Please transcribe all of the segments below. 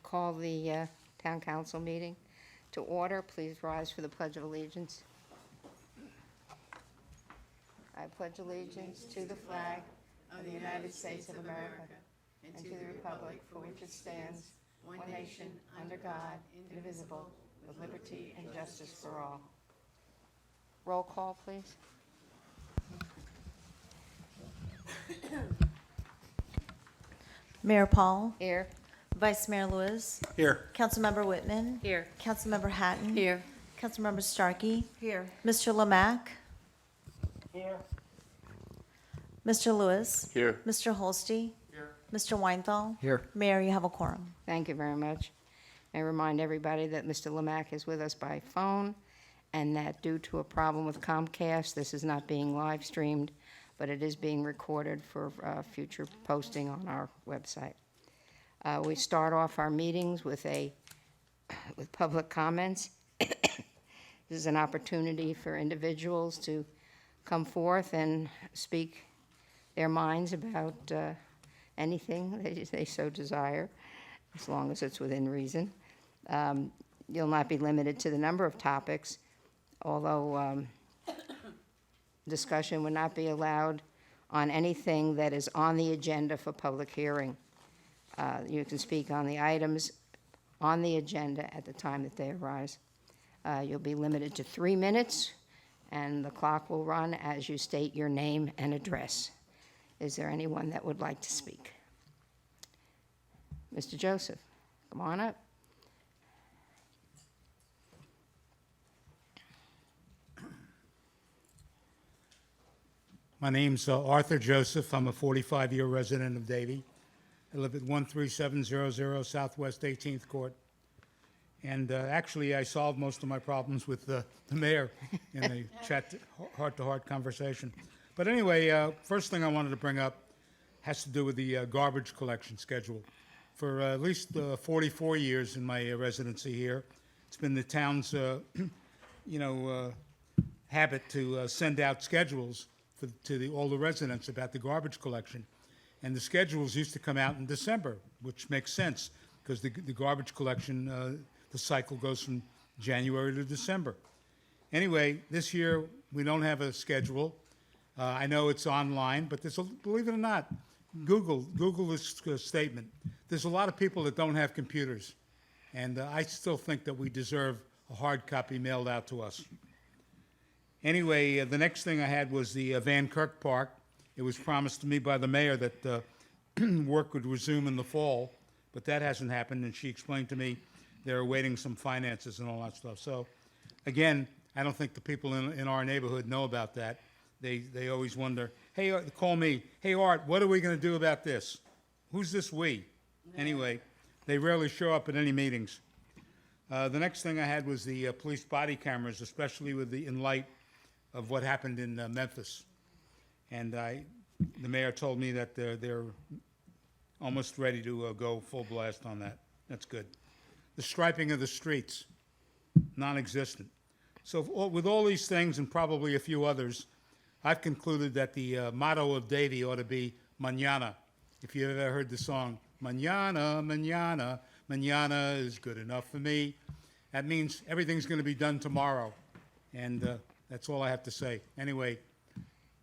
call the Town Council meeting to order. Please rise for the Pledge of Allegiance. I pledge allegiance to the flag of the United States of America and to the republic for which it stands, one nation, under God, indivisible, with liberty and justice for all. Roll call, please. Mayor Paul, Here. Vice Mayor Lewis, Here. Councilmember Whitman, Here. Councilmember Hatton, Here. Councilmember Starkey, Here. Mr. Lemack, Here. Mr. Lewis, Here. Mr. Holste, Here. Mr. Weinthal. Here. Mayor, you have a quorum. Thank you very much. I remind everybody that Mr. Lemack is with us by phone, and that due to a problem with Comcast, this is not being live streamed, but it is being recorded for future posting on our website. We start off our meetings with public comments. This is an opportunity for individuals to come forth and speak their minds about anything they so desire, as long as it's within reason. You'll not be limited to the number of topics, although discussion would not be allowed on anything that is on the agenda for public hearing. You can speak on the items on the agenda at the time that they arise. You'll be limited to 3 minutes, and the clock will run as you state your name and address. Is there anyone that would like to speak? Mr. Joseph, come on up. My name's Arthur Joseph. I'm a 45-year resident of Davie. I live at 13700 Southwest 18th Court. And actually, I solved most of my problems with the mayor in a heart-to-heart conversation. But anyway, first thing I wanted to bring up has to do with the garbage collection schedule. For at least 44 years in my residency here, it's been the town's, habit to send out schedules to all the residents about the garbage collection. And the schedules used to come out in December, which makes sense, because the garbage collection, the cycle goes from January to December. Anyway, this year, we don't have a schedule. I know it's online, but believe it or not, Google this statement. There's a lot of people that don't have computers, and I still think that we deserve a hard copy mailed out to us. Anyway, the next thing I had was the Van Kirk Park. It was promised to me by the mayor that work would resume in the fall, but that hasn't happened, and she explained to me they're awaiting some finances and all that stuff. So, again, I don't think the people in our neighborhood know about that. They always wonder, hey, call me, hey, Art, what are we going to do about this? Who's this we? Anyway, they rarely show up at any meetings. The next thing I had was the police body cameras, especially in light of what happened in Memphis. And the mayor told me that they're almost ready to go full blast on that. That's good. The striping of the streets, non-existent. So with all these things and probably a few others, I've concluded that the motto of Davie ought to be mañana. If you ever heard the song, mañana, mañana, mañana is good enough for me. That means everything's going to be done tomorrow. And that's all I have to say. Anyway,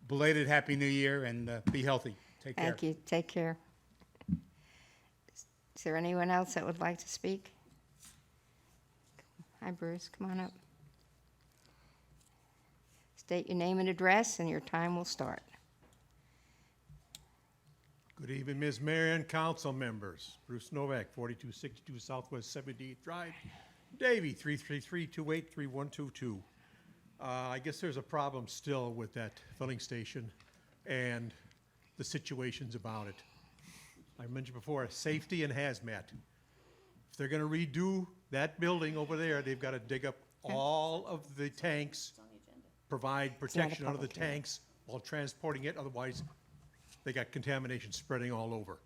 belated Happy New Year, and be healthy. Take care. Thank you. Take care. Is there anyone else that would like to speak? Hi, Bruce. Come on up. State your name and address, and your time will start. Good evening, Ms. Mayor and council members. Bruce Novak, 4262 Southwest 78th Drive, Davie, 333-283-122. I guess there's a problem still with that filling station and the situations about it. I mentioned before, safety and hazmat. If they're going to redo that building over there, they've got to dig up all of the tanks, provide protection under the public hearing. tanks while transporting it. Otherwise, they got contamination spreading all over.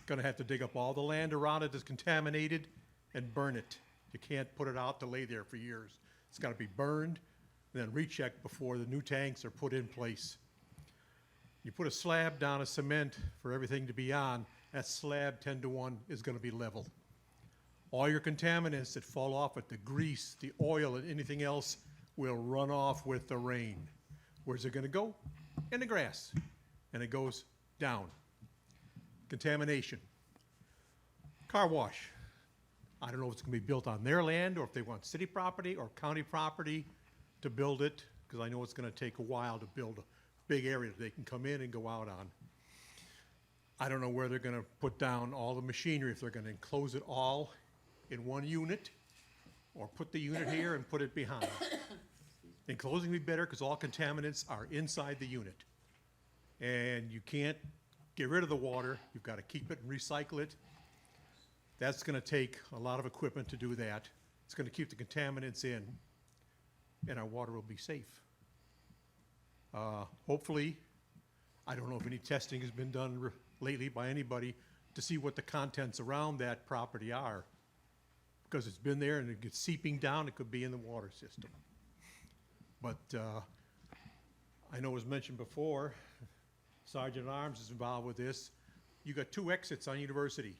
Going to have to dig up all the land around it that's contaminated and burn it. You can't put it out to lay there for years. It's got to be burned and then rechecked before the new tanks are put in place. You put a slab down of cement for everything to be on, that slab 10 to 1 is going to be level. All your contaminants that fall off it, the grease, the oil, and anything else will run off with the rain. Where's it gonna go? In the grass. And it goes down. Contamination. Car wash. I don't know if it's gonna be built on their land or if they want city property or county property to build it, because I know it's gonna take a while to build a big area that they can come in and go out on. I don't know where they're gonna put down all the machinery, if they're gonna enclose it all in one unit, or put the unit here and put it behind. Enclosing would be better, because all contaminants are inside the unit. And you can't get rid of the water, you've gotta keep it and recycle it. That's gonna take a lot of equipment to do that. It's gonna keep the contaminants in, and our water will be safe. Hopefully, I don't know if any testing has been done lately by anybody to see what the contents around that property are. Because it's been there and it gets seeping down, it could be in the water system. But I know it was mentioned before, Sergeant at Arms is involved with this. You got 2 exits on University.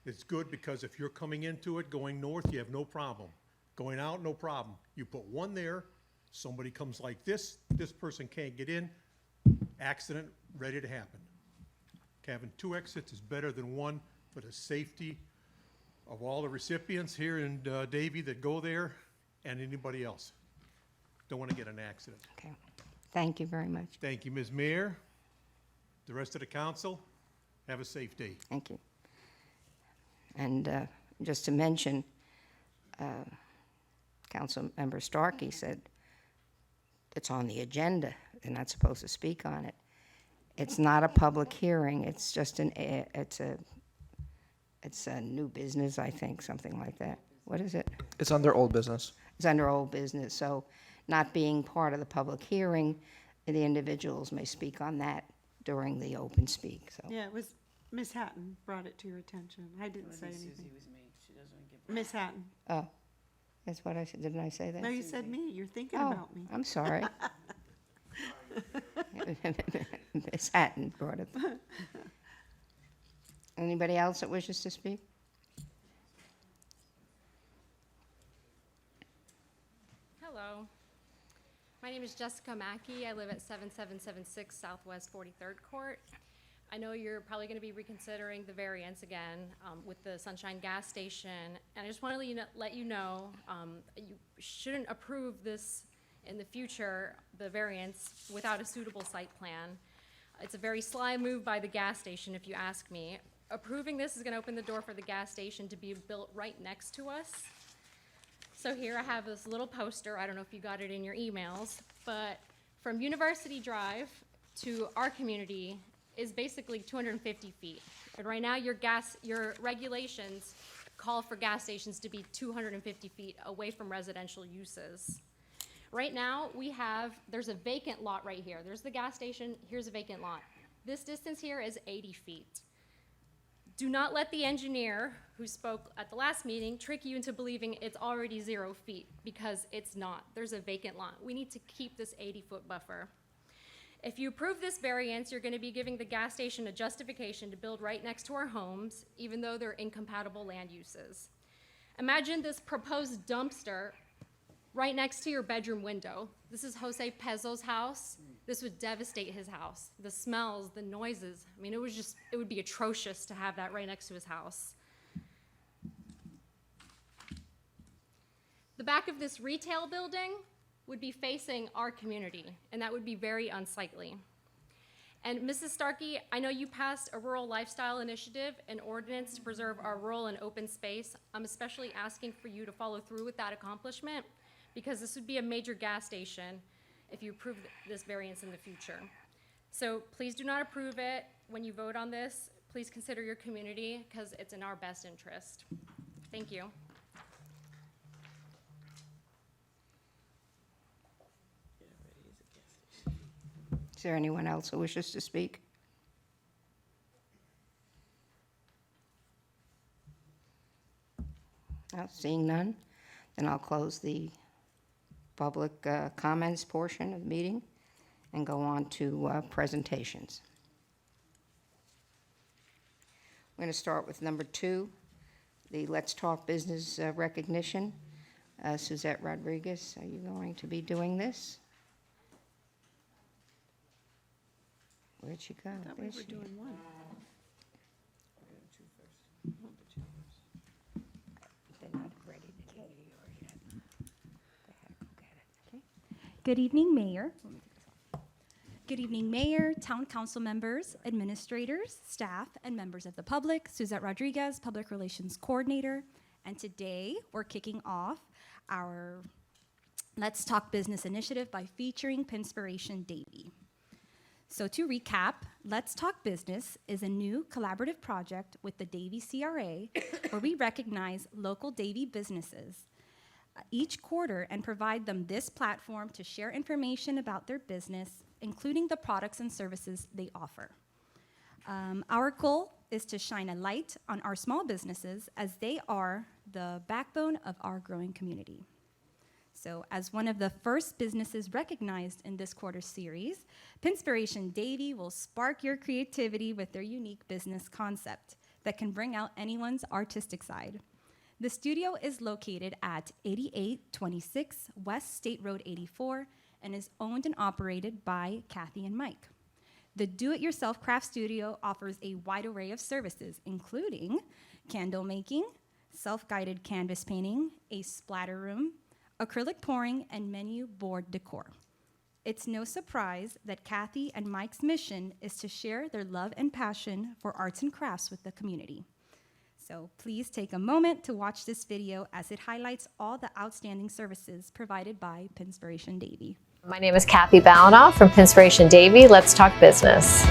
It's good because if you're coming into it, going north, you have no problem. Going out, no problem. You put one there, somebody comes like this person can't get in, accident ready to happen. Having 2 exits is better than one for the safety of all the recipients here in Davie that go there and anybody else. Don't want to get an accident. Okay. Thank you very much. Thank you, Ms. Mayor. The rest of the council, have a safe day. Thank you. And just to mention, Councilmember Starkey said it's on the agenda. They're not supposed to speak on it. It's not a public hearing. It's just it's a new business, I think, something like that. What is it? It's under old business. It's under old business. So not being part of the public hearing, the individuals may speak on that during the open speak, so. Yeah, it was Miss Hatton brought it to your attention. I didn't say anything. Miss Hatton. Oh, that's what I said. Didn't I say that? No, you said me. You're thinking Oh, about me. I'm sorry. Miss Hatton brought it. Anybody else that wishes to speak? Hello. My name is Jessica Mackey. I live at 7776 Southwest 43rd Court. I know you're probably going to be reconsidering the variance again with the Sunshine gas station. And I just want to let you know you shouldn't approve this in the future, the variance, without a suitable site plan. It's a very sly move by the gas station, if you ask me. Approving this is going to open the door for the gas station to be built right next to us. So here I have this little poster. I don't know if you got it in your emails, but from University Drive to our community is basically 250 feet. And right now your regulations call for gas stations to be 250 feet away from residential uses. Right now there's a vacant lot right here. There's the gas station, here's a vacant lot. This distance here is 80 feet. Do not let the engineer who spoke at the last meeting trick you into believing it's already 0 feet, because it's not. There's a vacant lot. We need to keep this 80-foot buffer. If you approve this variance, you're going to be giving the gas station a justification to build right next to our homes, even though they're incompatible land uses. Imagine this proposed dumpster right next to your bedroom window. This is Jose Pezzo's house. This would devastate his house. The smells, the noises. I mean, it would be atrocious to have that right next to his house. The back of this retail building would be facing our community, and that would be very unsightly. And Mrs. Starkey, I know you passed a rural lifestyle initiative, an ordinance to preserve our rural and open space. I'm especially asking for you to follow through with that accomplishment, because this would be a major gas station if you approve this variance in the future. So please do not approve it. When you vote on this, please consider your community, because it's in our best interest. Thank you. Is there anyone else who wishes to speak? No, seeing none, then I'll close the public comments portion of the meeting and go on to presentations. We're going to start with number 2, the Let's Talk Business recognition. Suzette Rodriguez, are you going to be doing this? Where'd she go? Thought we There were she doing one. They're not ready to get yours yet. They had to go get it. Okay. Good evening, Mayor. Good evening, Mayor, Town Council members, administrators, staff, and members of the public. Suzette Rodriguez, Public Relations Coordinator. And today, we're kicking off our Let's Talk Business initiative by featuring Pinspiration Davie. So to recap, Let's Talk Business is a new collaborative project with the Davie CRA where we recognize local Davie businesses each quarter and provide them this platform to share information about their business, including the products and services they offer. Our goal is to shine a light on our small businesses as they are the backbone of our growing community. So as one of the first businesses recognized in this quarter's series, Pinspiration Davie will spark your creativity with their unique business concept that can bring out anyone's artistic side. The studio is located at 8826 West State Road 84 and is owned and operated by Kathy and Mike. The do-it-yourself craft studio offers a wide array of services, including candle making, self-guided canvas painting, a splatter room, acrylic pouring, and menu board decor. It's no surprise that Kathy and Mike's mission is to share their love and passion for arts and crafts with the community. So please take a moment to watch this video as it highlights all the outstanding services provided by Pinspiration Davie. My name is Kathy Balanoff from Pinspiration Davie. Let's talk business.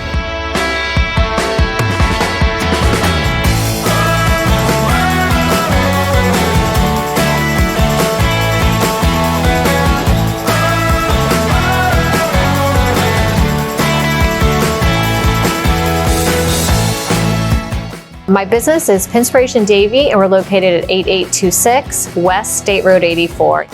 My business is Pinspiration Davie, and we're located at 8826 West State Road 84.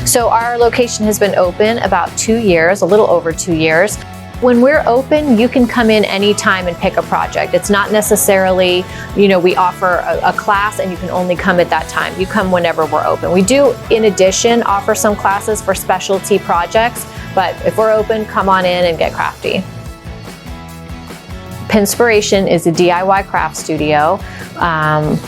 So our location has been open about 2 years, a little over 2 years. When we're open, you can come in anytime and pick a project. It's not necessarily, we offer a class and you can only come at that time. You come whenever we're open. We do, in addition, offer some classes for specialty projects, but if we're open, come on in and get crafty. Pinspiration is a DIY craft studio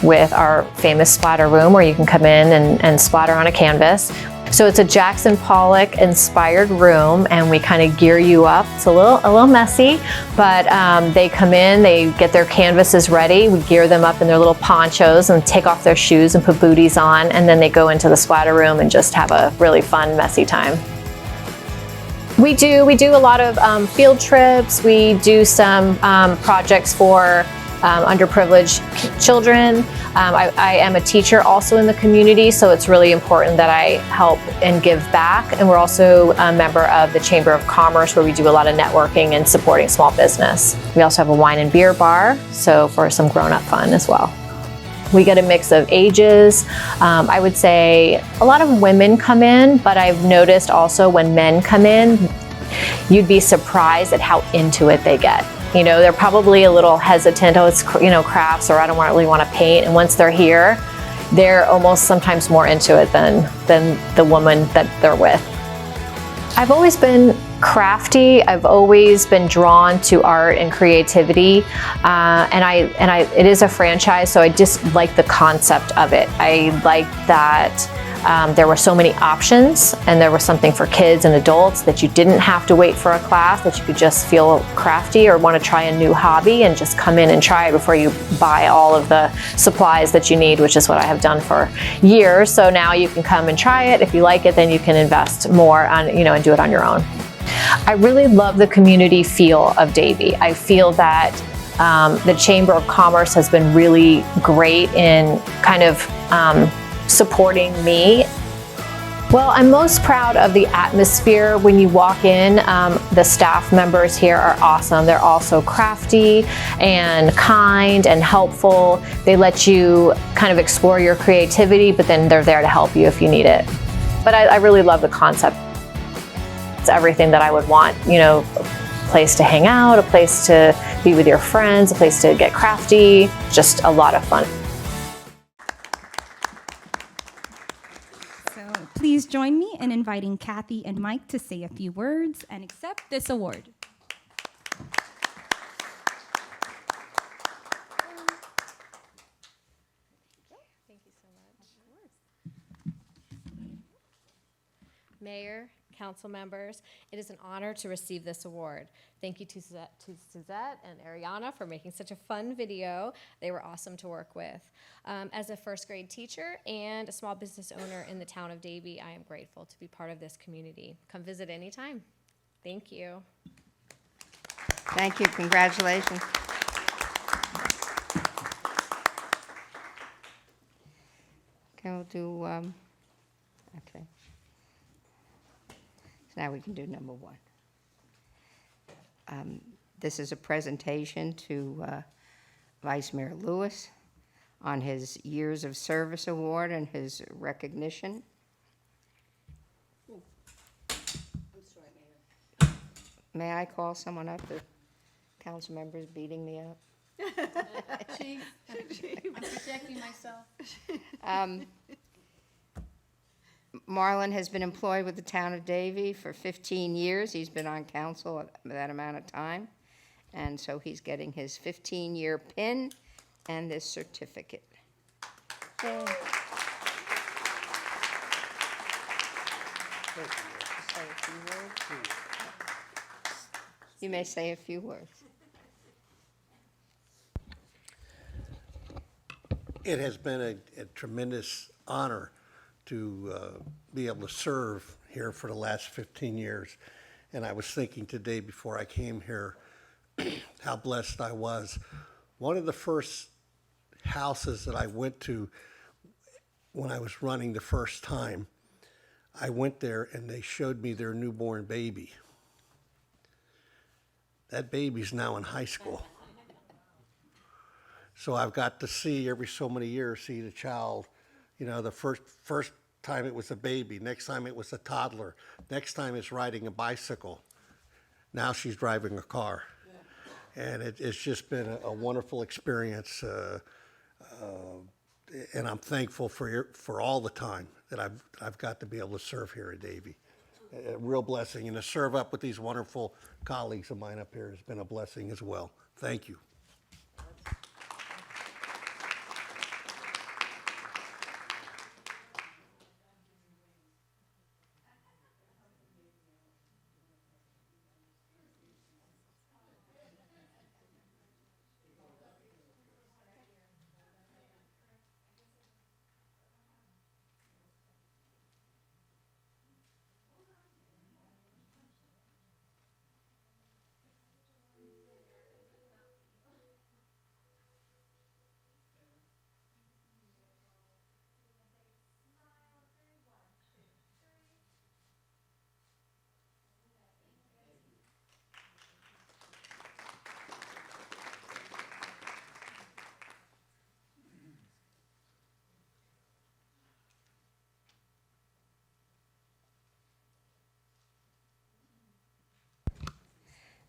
with our famous splatter room where you can come in and splatter on a canvas. So it's a Jackson Pollock inspired room, and we kind of gear you up. It's a little messy, but they come in, they get their canvases ready, we gear them up in their little ponchos and take off their shoes and put booties on, and then they go into the splatter room and just have a really fun, messy time. We do a lot of field trips. We do some projects for underprivileged children. I am a teacher also in the community, so it's really important that I help and give back. And we're also a member of the Chamber of Commerce, where we do a lot of networking and supporting small business. We also have a wine and beer bar, so for some grown-up fun as well. We get a mix of ages. I would say a lot of women come in, but I've noticed also when men come in, you'd be surprised at how into it they get. They're probably a little hesitant, it's crafts, or I don't really want to paint. And once they're here, they're almost sometimes more into it than the woman that they're with. I've always been crafty. I've always been drawn to art and creativity, and it is a franchise, so I just like the concept of it. I like that there were so many options, and there was something for kids and adults, that you didn't have to wait for a class, that you could just feel crafty or want to try a new hobby and just come in and try it before you buy all of the supplies that you need, which is what I have done for years. So now you can come and try it. If you like it, then you can invest more on, and do it on your own. I really love the community feel of Davie. I feel that the Chamber of Commerce has been really great in kind of supporting me. Well, I'm most proud of the atmosphere when you walk in. The staff members here are awesome. They're also crafty and kind and helpful. They let you kind of explore your creativity, but then they're there to help you if you need it. But I really love the concept. It's everything that I would want, a place to hang out, a place to be with your friends, a place to get crafty, just a lot of fun. join me in inviting Kathy and Mike to say a few words and accept this award. Thank you so much. Mayor, council members, it is an honor to receive this award. Thank you to Suzette and Ariana for making such a fun video. They were awesome to work with. As a first grade teacher and a small business owner in the town of Davie, I am grateful to be part of this community. Come visit anytime. Thank you. Thank you, congratulations. Okay, we'll do, okay. So now we can do number one. This is a presentation to Vice Mayor Lewis on his Years of Service Award and his recognition. May I call someone up? The council member's beating me up. I'm protecting myself. Marlon has been employed with the town of Davie for 15 years. He's been on council that amount of time. And so he's getting his 15-year pin and this certificate. Yay. You may say a few words. It has been a tremendous honor to be able to serve here for the last 15 years. And I was thinking today before I came here how blessed I was. One of the first houses that I went to when I was running the first time, I went there and they showed me their newborn baby. That baby's now in high school. So I've got to see every so many years, see the child, you know, the first time it was a baby, next time it was a toddler, next time it's riding a bicycle. Now she's driving a car. And it's just been a wonderful experience. And I'm thankful for all the time that I've got to be able to serve here at Davie. A real blessing. And to serve up with these wonderful colleagues of mine up here has been a blessing as well. Thank you.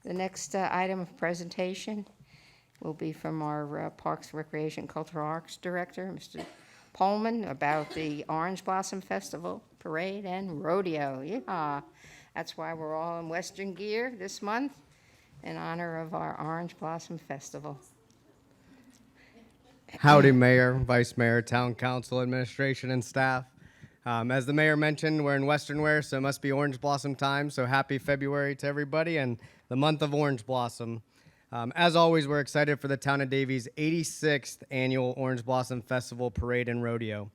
The next item of presentation will be from our Parks, Recreation, Cultural Arts Director, Mr. Pullman, about the Orange Blossom Festival, Parade, and Rodeo. Yeah, that's why we're all in Western gear this month in honor of our Orange Blossom Festival. Howdy, Mayor, Vice Mayor, Town Council, Administration, and staff. As the mayor mentioned, we're in Western wear, so it must be Orange Blossom time. So happy February to everybody and the month of Orange Blossom. As always, we're excited for the town of Davie's 86th annual Orange Blossom Festival, Parade, and Rodeo.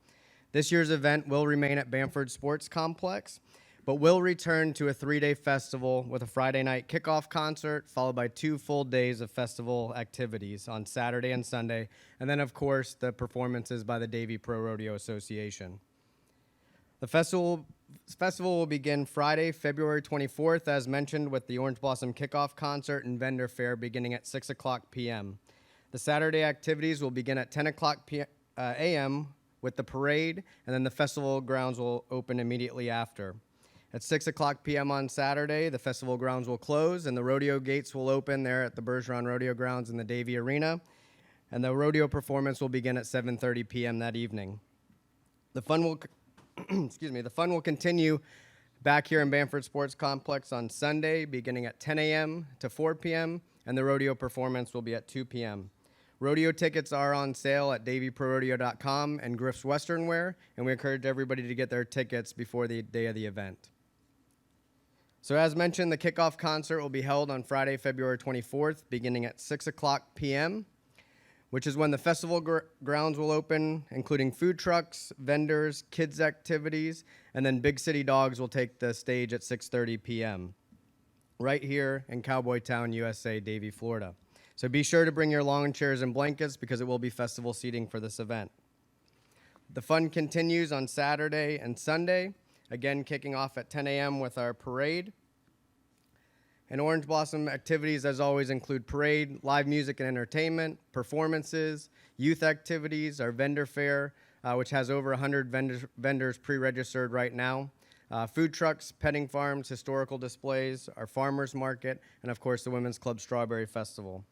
This year's event will remain at Bamford Sports Complex, but will return to a 3-day festival with a Friday night kickoff concert, followed by 2 full days of festival activities on Saturday and Sunday, and then, of course, the performances by the Davie Pro Rodeo Association. The festival will begin Friday, February 24th, as mentioned, with the Orange Blossom Kickoff Concert and Vendor Fair beginning at 6 o'clock p.m. The Saturday activities will begin at 10 o'clock a.m. with the parade, and then the festival grounds will open immediately after. At 6 o'clock p.m. on Saturday, the festival grounds will close, and the rodeo gates will open there at the Bergeron Rodeo Grounds in the Davie Arena, and the rodeo performance will begin at 7:30 p.m. that evening. The fun will excuse me, the fun will continue back here in Bamford Sports Complex on Sunday, beginning at 10 a.m. to 4 p.m., and the rodeo performance will be at 2 p.m. Rodeo tickets are on sale at davieprorodeo.com and Griff's Western Wear, and we encourage everybody to get their tickets before the day of the event. So as mentioned, the kickoff concert will be held on Friday, February 24th, beginning at 6 o'clock p.m., which is when the festival grounds will open, including food trucks, vendors, kids' activities, and then Big City Dogs will take the stage at 6:30 p.m. right here in Cowboy Town, USA, Davie, Florida. So be sure to bring your lawn chairs and blankets because it will be festival seating for this event. The fun continues on Saturday and Sunday, again kicking off at 10 a.m. with our parade. And Orange Blossom activities, as always, include parade, live music and entertainment, performances, youth activities, our vendor fair, which has over 100 vendors pre-registered right now, food trucks, petting farms, historical displays, our farmers market, and of course the Women's Club Strawberry Festival.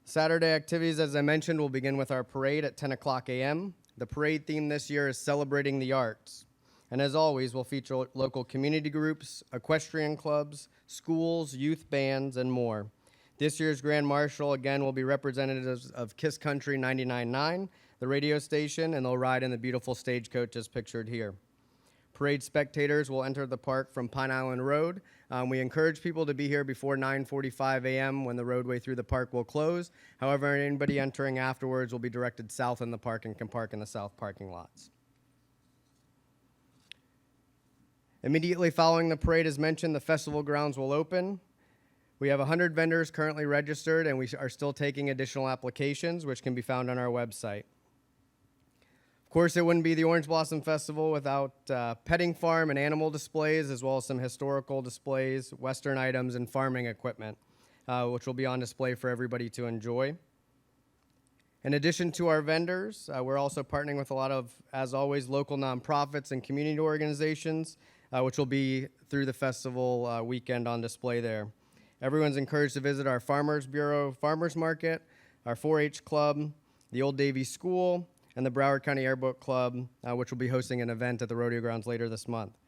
Saturday activities, as I mentioned, will begin with our parade at 10 o'clock a.m. The parade theme this year is Celebrating the Arts. And as always, we'll feature local community groups, equestrian clubs, schools, youth bands, and more. This year's Grand Marshal, again, will be representatives of Kiss Country 99.9, the radio station, and they'll ride in the beautiful stagecoach as pictured here. Parade spectators will enter the park from Pine Island Road. We encourage people to be here before 9:45 a.m. when the roadway through the park will close. However, anybody entering afterwards will be directed south in the park and can park in the south parking lots. Immediately following the parade, as mentioned, the festival grounds will open. We have 100 vendors currently registered, and we are still taking additional applications, which can be found on our website. Of course, it wouldn't be the Orange Blossom Festival without petting farm and animal displays, as well as some historical displays, Western items, and farming equipment, which will be on display for everybody to enjoy. In addition to our vendors, we're also partnering with a lot of, as always, local nonprofits and community organizations, which will be through the festival weekend on display there. Everyone's encouraged to visit our Farmers Bureau Farmers Market, our 4-H Club, the Old Davie School, and the Broward County Airboat Club, which will be hosting an event at the rodeo grounds later this month.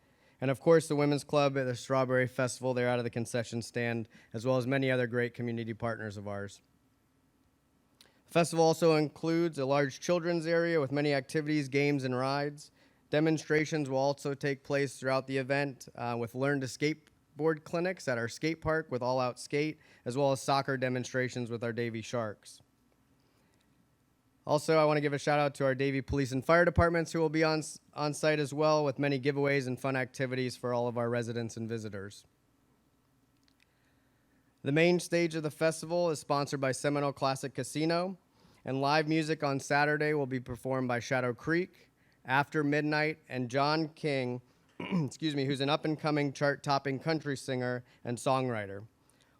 And of course, the Women's Club at the Strawberry Festival, they're out of the concession stand, as well as many other great community partners of ours. The festival also includes a large children's area with many activities, games, and rides. Demonstrations will also take place throughout the event with Learn to Skateboard clinics at our skate park with All Out Skate, as well as soccer demonstrations with our Davie Sharks. Also, I want to give a shout out to our Davie Police and Fire Departments who will be on site as well with many giveaways and fun activities for all of our residents and visitors. The main stage of the festival is sponsored by Seminole Classic Casino, and live music on Saturday will be performed by Shadow Creek, After Midnight, and John King, excuse me, who's an up-and-coming chart-topping country singer and songwriter.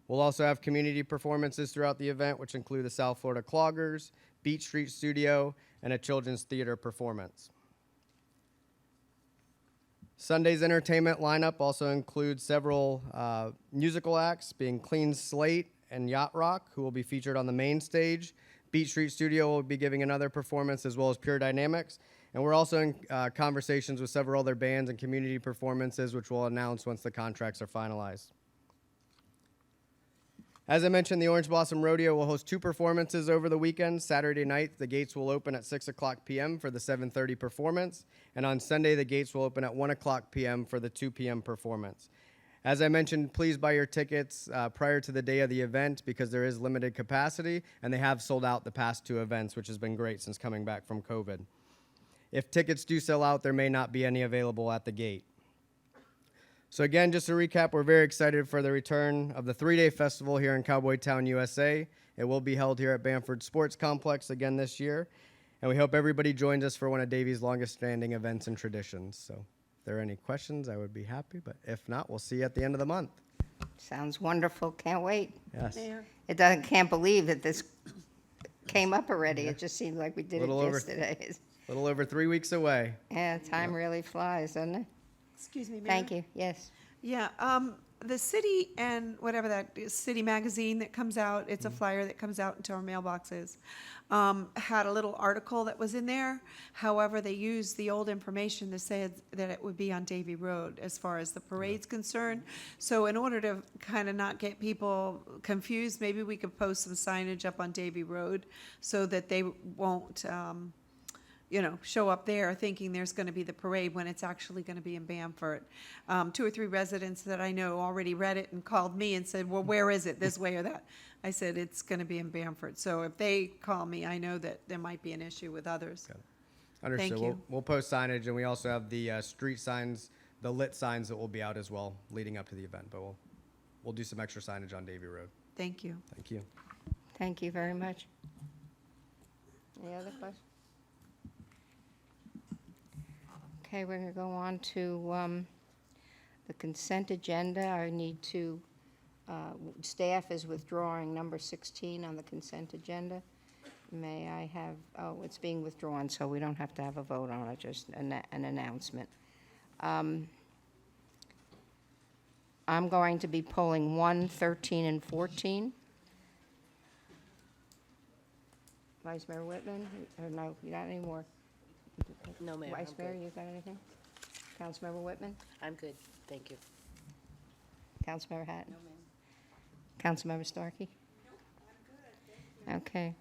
We'll also have community performances throughout the event, which include the South Florida Cloggers, Beach Street Studio, and a children's theater performance. Sunday's entertainment lineup also includes several musical acts, being Clean Slate and Yacht Rock, who will be featured on the main stage. Beach Street Studio will be giving another performance, as well as Pure Dynamics. And we're also in conversations with several other bands and community performances, which we'll announce once the contracts are finalized. As I mentioned, the Orange Blossom Rodeo will host 2 performances over the weekend. Saturday night, the gates will open at 6 o'clock p.m. for the 7:30 performance. And on Sunday, the gates will open at 1 o'clock p.m. for the 2 p.m. performance. As I mentioned, please buy your tickets prior to the day of the event because there is limited capacity, and they have sold out the past 2 events, which has been great since coming back from COVID. If tickets do sell out, there may not be any available at the gate. So again, just to recap, we're very excited for the return of the 3-day festival here in Cowboy Town, USA. It will be held here at Bamford Sports Complex again this year, and we hope everybody joins us for one of Davie's longest-standing events and traditions. So if there are any questions, I would be happy, but if not, we'll see you at the end of the month. Sounds wonderful. Can't wait. Yes. Mayor, Can't believe that this came up already. It just seemed like we did it Little over- yesterday. A little over 3 weeks away. Yeah, time really flies, doesn't it? excuse me, Mayor. Thank you. Yes. Yeah, the city and whatever that is, city magazine that comes out, it's a flyer that comes out into our mailboxes, had a little article that was in there. However, they used the old information to say that it would be on Davie Road as far as the parade's concerned. So in order to kind of not get people confused, maybe we could post some signage up on Davie Road so that they won't, show up there thinking there's going to be the parade when it's actually going to be in Bamford. 2 or 3 residents that I know already read it and called me and said, well, where is it, this way or that? I said, it's going to be in Bamford. So if they call me, I know that there might be an issue with others. Understood. Thank We'll, you. we'll post signage, and we also have the street signs, the lit signs that will be out as well leading up to the event. But we'll do some extra signage on Davie Road. Thank you. Thank you. Thank you very much. Any other questions? Okay, we're going to go on to the consent agenda. I need to, staff is withdrawing number 16 on the consent agenda. May I have, it's being withdrawn, so we don't have to have a vote on it, just an announcement. I'm going to be pulling 1, 13, and 14. Vice Mayor Whitman, or no, you got any more? No, ma'am, Vice I'm Mayor, good. you got anything? Councilmember Whitman? I'm good, thank you. Councilmember Hatton? Councilmember Starkey? Okay.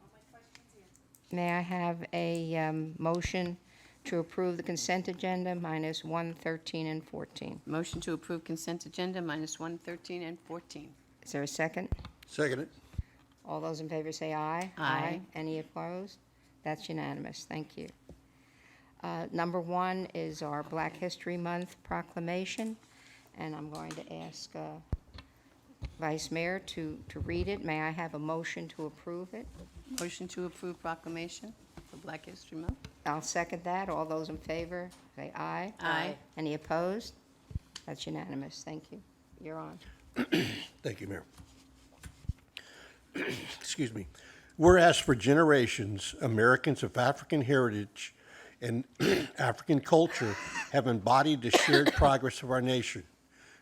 May I have a motion to approve the consent agenda minus 1, 13, and 14? Motion to approve consent agenda minus 1, 13, and 14. Is there a second? Second it. All those in favor say aye. Aye. Any opposed? That's unanimous. Thank you. Number 1 is our Black History Month proclamation, and I'm going to ask Vice Mayor to read it. May I have a motion to approve it? Motion to approve proclamation for Black History Month. I'll second that. All those in favor say aye. Aye. Any opposed? That's unanimous. Thank you. You're on. Thank you, Mayor. Excuse me. Whereas for generations, Americans of African heritage and African culture have embodied the shared progress of our nation.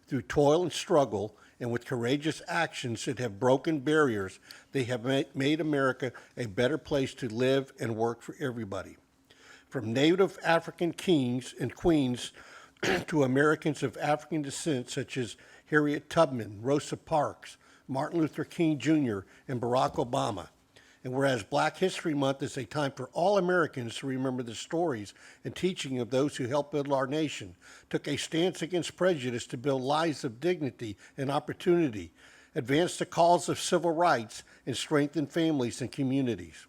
Through toil and struggle, and with courageous actions that have broken barriers, they have made America a better place to live and work for everybody. From native African kings and queens to Americans of African descent, such as Harriet Tubman, Rosa Parks, Martin Luther King Jr., and Barack Obama. And whereas Black History Month is a time for all Americans to remember the stories and teaching of those who helped build our nation, took a stance against prejudice to build lives of dignity and opportunity, advance the cause of civil rights, and strengthen families and communities.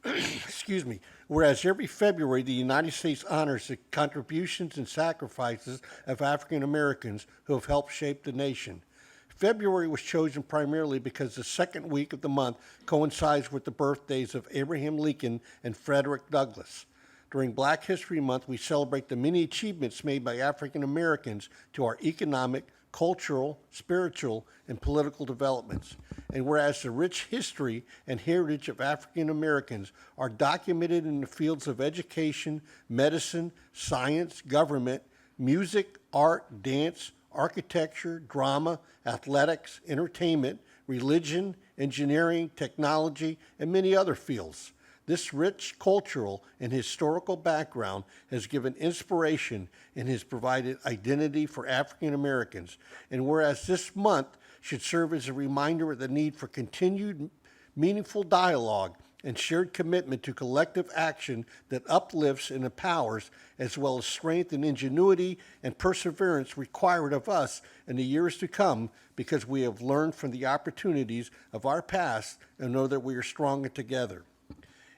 Excuse me. Whereas every February, the United States honors the contributions and sacrifices of African Americans who have helped shape the nation. February was chosen primarily because the second week of the month coincides with the birthdays of Abraham Lincoln and Frederick Douglass. During Black History Month, we celebrate the many achievements made by African Americans to our economic, cultural, spiritual, and political developments. And whereas the rich history and heritage of African Americans are documented in the fields of education, medicine, science, government, music, art, dance, architecture, drama, athletics, entertainment, religion, engineering, technology, and many other fields. This rich cultural and historical background has given inspiration and has provided identity for African Americans. And whereas this month should serve as a reminder of the need for continued meaningful dialogue and shared commitment to collective action that uplifts and empowers, as well as strength and ingenuity and perseverance required of us in the years to come, because we have learned from the opportunities of our past and know that we are stronger together.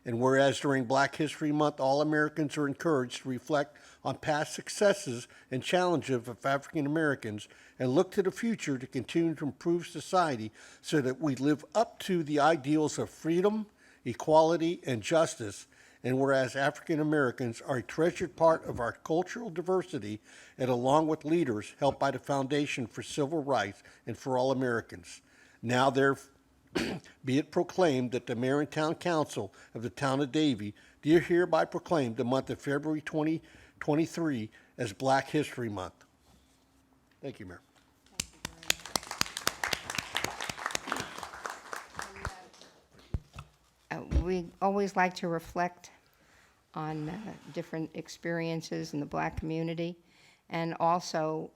And whereas during Black History Month, all Americans are encouraged to reflect on past successes and challenges of African Americans and look to the future to continue to improve society so that we live up to the ideals of freedom, equality, and justice. And whereas African Americans are a treasured part of our cultural diversity, and along with leaders helped by the Foundation for Civil Rights and for All Americans. Now there be it proclaimed that the Mayor and Town Council of the Town of Davie do hereby proclaim the month of February 2023 as Black History Month. Thank you, Mayor. We always like to reflect on different experiences in the black community, and also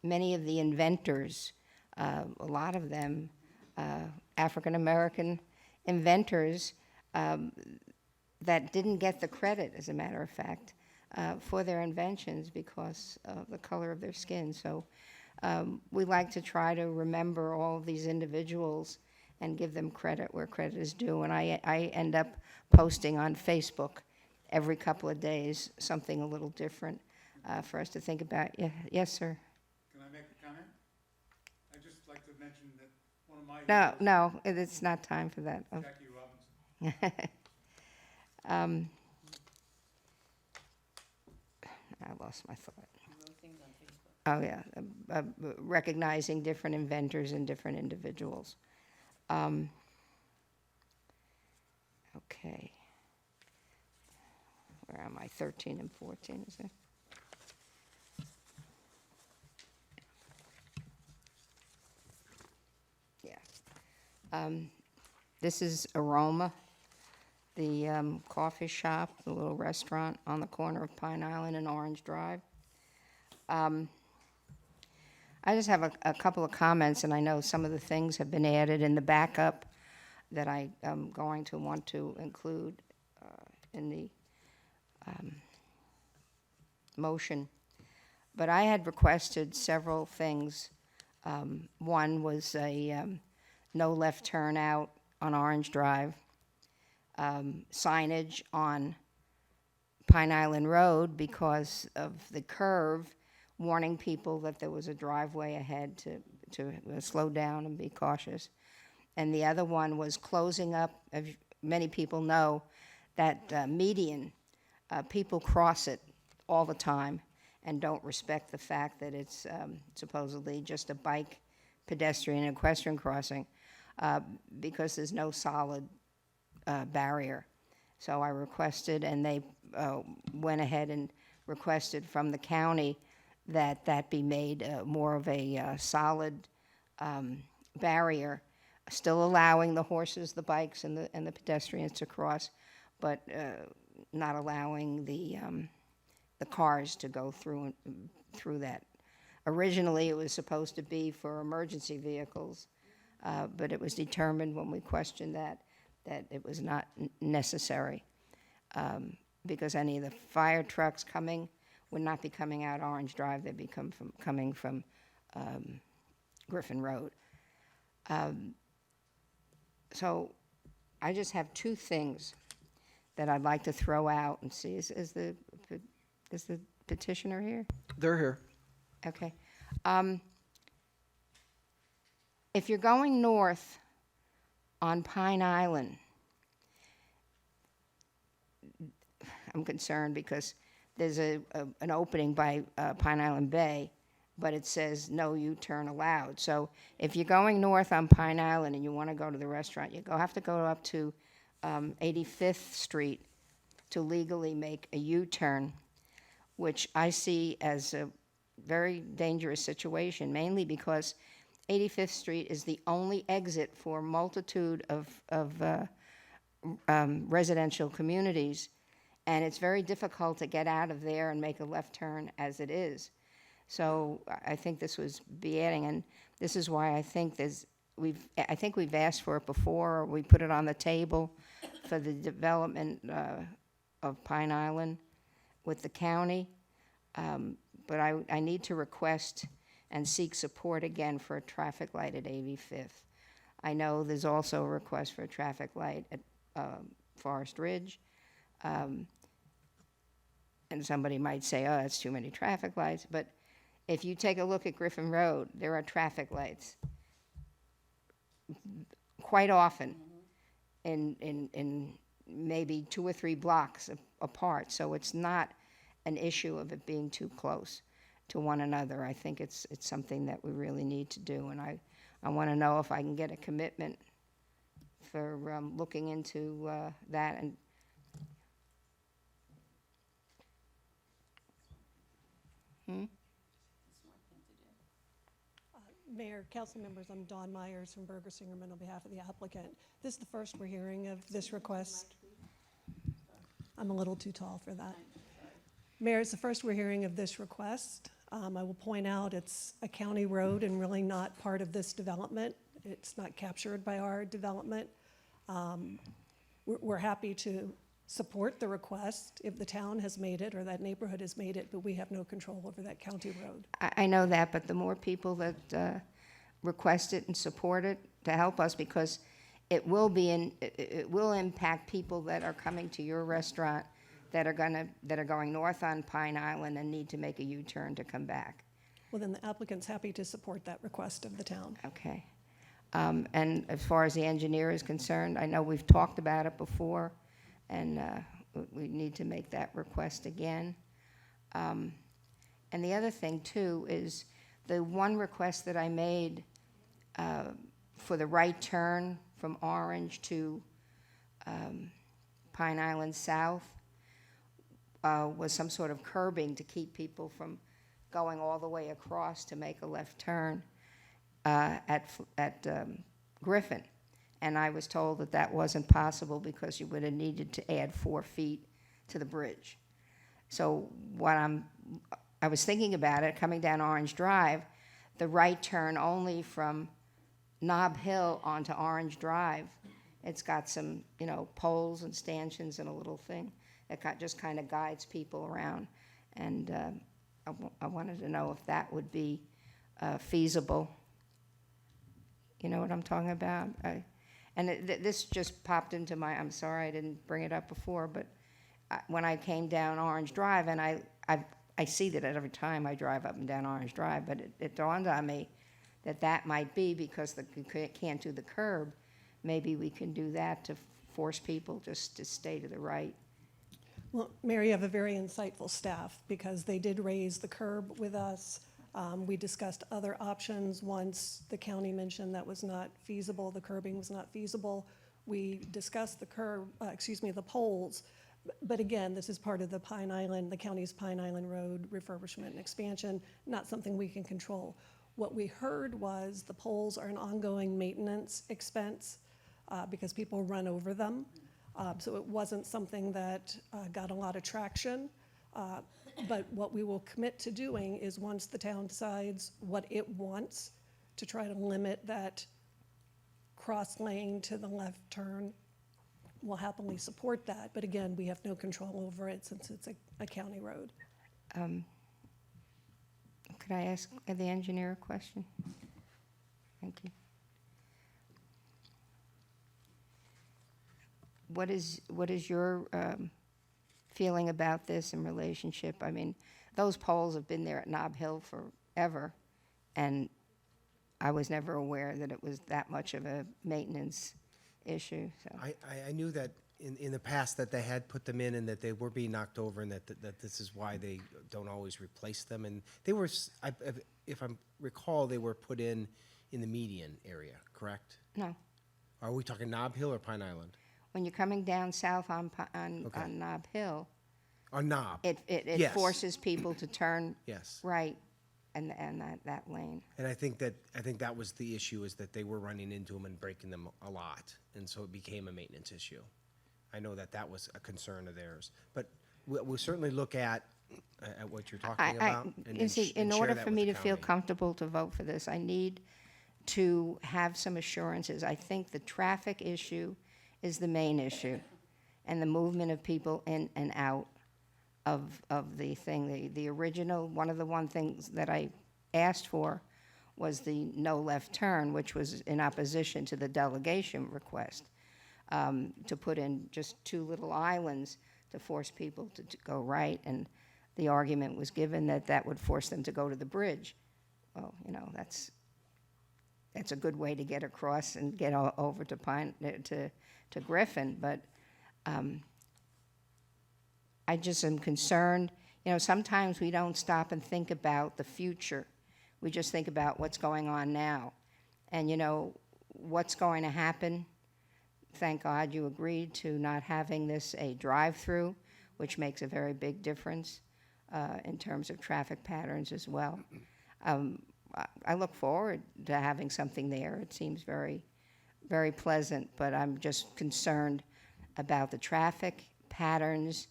many of the inventors, a lot of them African-American inventors that didn't get the credit, as a matter of fact, for their inventions because of the color of their skin. So we like to try to remember all of these individuals and give them credit where credit is due. And I end up posting on Facebook every couple of days something a little different for us to think about. Yeah, yes, sir. Can I make a comment? I'd just like to mention that one of my No, heroes, it's not time for that. Oh. Jackie Robinson. I lost my thought. Oh, yeah, recognizing different inventors and different individuals. Okay. Where am I? 13 and 14, is it? Yeah. This is Aroma, the coffee shop, the little restaurant on the corner of Pine Island and Orange Drive. I just have a couple of comments, and I know some of the things have been added in the backup that I am going to want to include in the motion. But I had requested several things. One was a no left turn out on Orange Drive, signage on Pine Island Road because of the curve, warning people that there was a driveway ahead to slow down and be cautious. And the other one was closing up, as many people know, that median. People cross it all the time and don't respect the fact that it's supposedly just a bike, pedestrian, and equestrian crossing because there's no solid barrier. So I requested, and they went ahead and requested from the county that that be made more of a solid barrier, still allowing the horses, the bikes, and the pedestrians to cross, but not allowing the cars to go through that. Originally, it was supposed to be for emergency vehicles, but it was determined when we questioned that it was not necessary because any of the fire trucks coming would not be coming out Orange Drive. They'd be coming from Griffin Road. So I just have two things that I'd like to throw out and see. Is the petitioner here? They're here. Okay. If you're going north on Pine Island, I'm concerned because there's an opening by Pine Island Bay, but it says no U-turn allowed. So if you're going north on Pine Island and you want to go to the restaurant, you have to go up to 85th Street to legally make a U-turn, which I see as a very dangerous situation, mainly because 85th Street is the only exit for a multitude of residential communities, and it's very difficult to get out of there and make a left turn as it is. So I think this was be adding, and this is why I think I think we've asked for it before, or we put it on the table for the development of Pine Island with the county. But I need to request and seek support again for a traffic light at 85th. I know there's also a request for a traffic light at Forest Ridge. And somebody might say, oh, that's too many traffic lights. But if you take a look at Griffin Road, there are traffic lights quite often in maybe 2 or 3 blocks apart. So it's not an issue of it being too close to one another. I think it's something that we really need to do. And I want to know if I can get a commitment for looking into that. And Mayor, council members, I'm Dawn Myers from Berger Singerman on behalf of the applicant. This is the first we're hearing of this request. I'm a little too tall for that. Mayor, it's the first we're hearing of this request. I will point out it's a county road and really not part of this development. It's not captured by our development. We're happy to support the request if the town has made it or that neighborhood has made it, but we have no control over that county road. I know that, but the more people that request it and support it to help us, because it will impact people that are coming to your restaurant that are going north on Pine Island and need to make a U-turn to come back. Well, then the applicant's happy to support that request of the town. Okay. And as far as the engineer is concerned, I know we've talked about it before, and we need to make that request again. And the other thing, too, is the one request that I made for the right turn from Orange to Pine Island South was some sort of curbing to keep people from going all the way across to make a left turn at Griffin. And I was told that that wasn't possible because you would have needed to add 4 feet to the bridge. So I was thinking about it, coming down Orange Drive, the right turn only from Nob Hill onto Orange Drive. It's got some, poles and stanchions and a little thing that just kind of guides people around. And I wanted to know if that would be feasible. You know what I'm talking about? This just popped into I'm sorry I didn't bring it up before, but when I came down Orange Drive, and I see that every time I drive up and down Orange Drive, but it dawned on me that might be because you can't do the curb. Maybe we can do that to force people just to stay to the right. Well, Mayor, you have a very insightful staff because they did raise the curb with us. We discussed other options once the county mentioned that was not feasible, the curbing was not feasible. We discussed the the poles. But again, this is part of the the county's Pine Island Road refurbishment and expansion, not something we can control. What we heard was the poles are an ongoing maintenance expense because people run over them. So it wasn't something that got a lot of traction. But what we will commit to doing is once the town decides what it wants to try to limit that cross lane to the left turn, we'll happily support that. But again, we have no control over it since it's a county road. Could I ask the engineer a question? Thank you. What is your feeling about this in relationship? I mean, those poles have been there at Nob Hill forever, and I was never aware that it was that much of a maintenance issue. So I knew that in the past that they had put them in and that they were being knocked over and that this is why they don't always replace them. And they were, if I recall, they were put in the median area, correct? No. Are we talking Nob Hill or Pine Island? When you're coming down south on Nob Hill, On Nob. it Yes. forces people to turn Yes. right and that lane. And I think that was the issue, is that they were running into them and breaking them a lot, and so it became a maintenance issue. I know that was a concern of theirs, but we'll certainly look at what you're talking about. You see, in share order that for with me the to feel county. comfortable to vote for this, I need to have some assurances. I think the traffic issue is the main issue, and the movement of people in and out of the thing. The original, one of the things that I asked for was the no left turn, which was in opposition to the delegation request, to put in just 2 little islands to force people to go right, and the argument was given that would force them to go to the bridge. Well, that's a good way to get across and get over to Griffin, but I just am concerned. Sometimes we don't stop and think about the future. We just think about what's going on now. And what's going to happen. Thank God you agreed to not having this a drive-through, which makes a very big difference in terms of traffic patterns as well. I look forward to having something there. It seems very, very pleasant, but I'm just concerned about the traffic patterns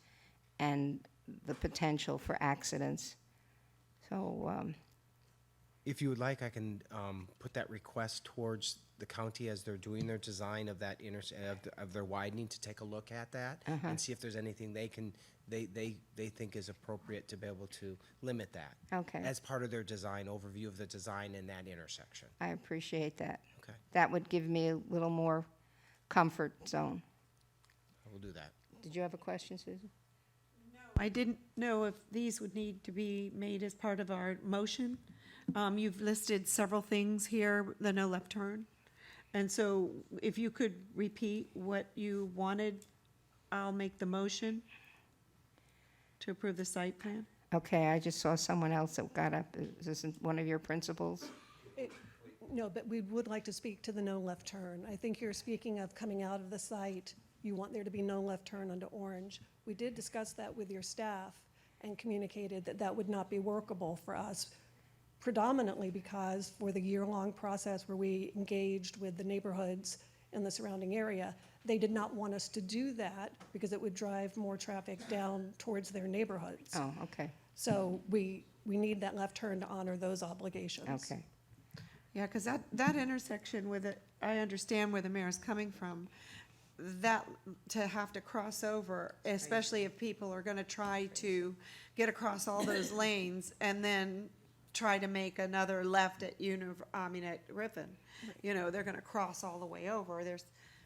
and the potential for accidents. So, If you would like, I can put that request towards the county as they're doing their design of that of their widening, to take a look at that and see if there's anything they think is appropriate to be able to limit that. Okay. As part of their design, overview of the design in that intersection. I appreciate that. Okay. That would give me a little more comfort zone. I will do that. Did you have a question, Susan? I didn't know if these would need to be made as part of our motion. You've listed several things here, the no left turn. And so if you could repeat what you wanted, I'll make the motion to approve the site plan. Okay, I just saw someone else that got up. Is this one of your principals? No, but we would like to speak to the no left turn. I think you're speaking of coming out of the site, you want there to be no left turn onto Orange. We did discuss that with your staff and communicated that that would not be workable for us, predominantly because for the year-long process where we engaged with the neighborhoods in the surrounding area, they did not want us to do that because it would drive more traffic down towards their neighborhoods. Oh, okay, So we need that left turn to honor those obligations. okay. Yeah, because that intersection with it, I understand where the mayor's coming from. That, to have to cross over, especially if people are gonna try to get across all those lanes and then try to make another left at at Riffin. You know, they're gonna cross all the way over.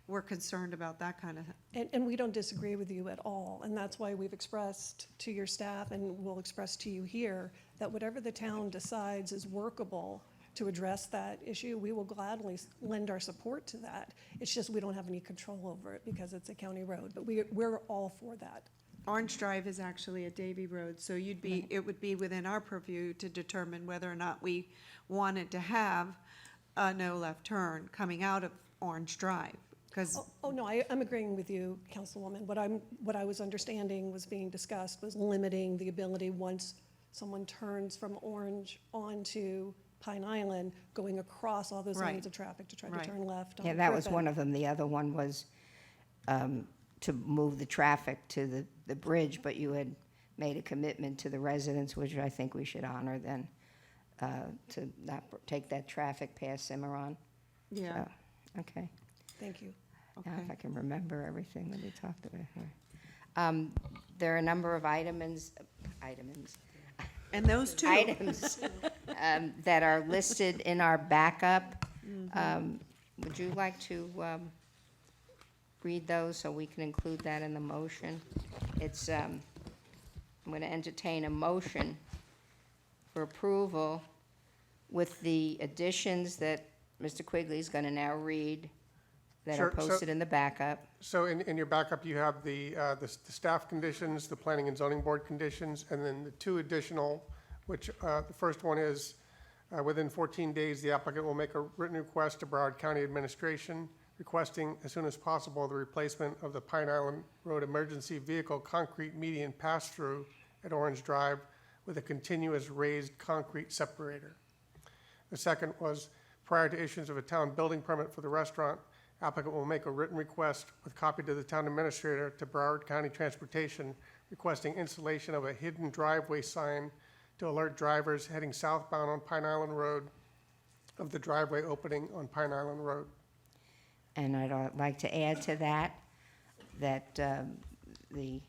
We're concerned about that kind of. And we don't disagree with you at all, and that's why we've expressed to your staff, and we'll express to you here, that whatever the town decides is workable to address that issue, we will gladly lend our support to that. It's just we don't have any control over it because it's a county road, but we're all for that. Orange Drive is actually a Davie Road, so it would be within our purview to determine whether or not we wanted to have a no left turn coming out of Orange Drive, because. Oh, no, I'm agreeing with you, Councilwoman. What I was understanding was being discussed was limiting the ability once someone turns from Orange onto Pine Island, going across all those Right. lanes of traffic to try to Right. turn left on Yeah, that was Griffin. one of them. The other one was to move the traffic to the bridge, but you had made a commitment to the residents, which I think we should honor then, to not take that traffic past Cimarron. Yeah. So, okay. Thank you. Now, if Okay. I can remember everything that we talked about here. There are a number of items And those two. items that are listed in our backup. Would you like to read those so we can include that in the motion? It's, I'm going to entertain a motion for approval with the additions that Mr. Quigley is going to now read that are Sure, so- posted in the backup. So in your backup, you have the staff conditions, the planning and zoning board conditions, and then the two additional, which the first one is, within 14 days, the applicant will make a written request to Broward County Administration requesting as soon as possible the replacement of the Pine Island Road Emergency Vehicle Concrete Median Pass-Through at Orange Drive with a continuous raised concrete separator. The second was, prior to issuance of a town building permit for the restaurant, applicant will make a written request with copy to the town administrator to Broward County Transportation requesting installation of a hidden driveway sign to alert drivers heading southbound on Pine Island Road of the driveway opening on Pine Island Road. And I'd like to add to that, the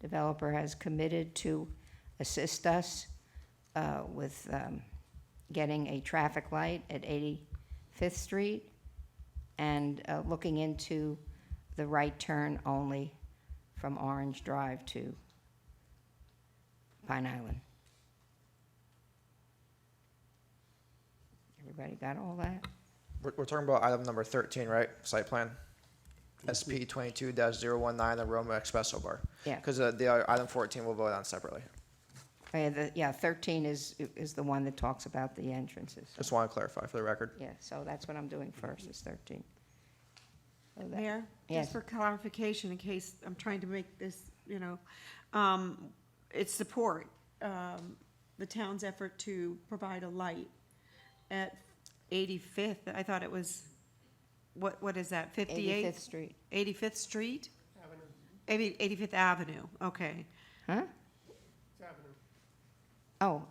developer has committed to assist us with getting a traffic light at 85th Street and looking into the right turn only from Orange Drive to Pine Island. Everybody got all that? We're talking about item number 13, right? Site plan? SP 22-019, the Roma Espresso Bar. Yeah. Because the item 14 we'll vote on separately. Yeah, 13 is the one that talks about the entrances. So, Just want to clarify for the record. yeah, so that's what I'm doing first, is 13. So that- Mayor, Yes. just for clarification, in case I'm trying to make this, it's support the town's effort to provide a light at 85th. I thought it was, what is that, 58? 85th Street. 85th Street? 85th Avenue, okay. Huh? It's Avenue. Oh,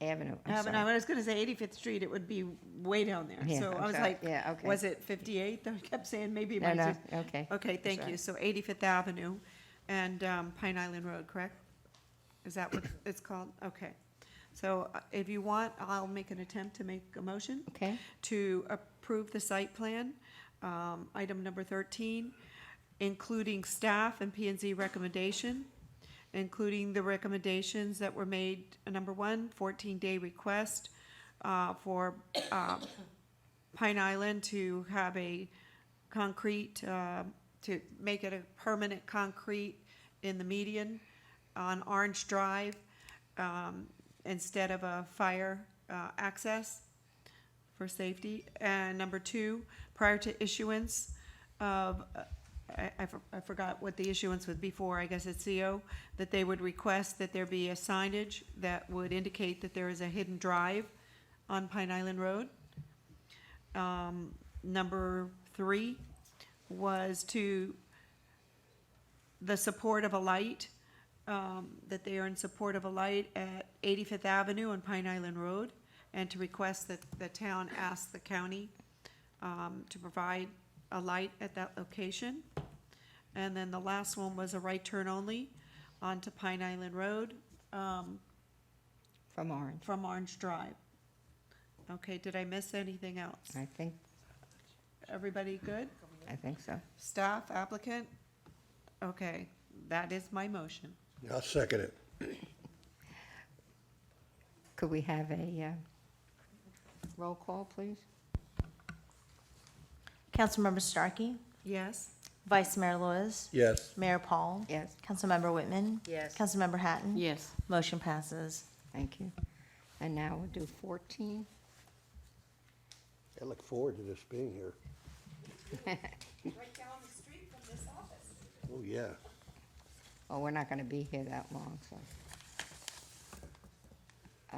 Avenue, I'm Avenue, sorry. I was gonna say 85th Street, it would be way down there. Yeah, So I'm I was sorry. like, Yeah, okay. was it 58th? I kept saying maybe it No, might no, just. okay. Okay, That's thank right. you. So 85th Avenue and Pine Island Road, correct? Is that what it's called? Okay. So if you want, I'll make an attempt to make a motion. Okay. To approve the site plan, item number 13, including staff and P and Z recommendation, including the recommendations that were made, number 1, 14-day request for Pine Island to have a concrete, to make it a permanent concrete in the median on Orange Drive, instead of a fire access for safety. And number 2, prior to issuance of, I forgot what the issuance was before, I guess it's CO, that they would request that there be a signage that would indicate that there is a hidden drive on Pine Island Road. Number 3 was to the support of a light, that they are in support of a light at 85th Avenue and Pine Island Road, and to request that the town ask the county to provide a light at that location. And then the last one was a right turn only onto Pine Island Road, From Orange. from Orange Drive. Okay, did I miss anything else? I think Everybody good? so. Staff, applicant? Okay, that is my motion. I'll second it. Could we have a roll call, please? Councilmember Starkey? Yes? Vice Mayor Lewis? Yes. Mayor Paul? Yes. Councilmember Whitman? Yes. Councilmember Hatton? Yes. Motion passes. Thank you. And now we'll do 14. I look forward to this being here. Oh, yeah. Oh, we're not going to be here that long, so.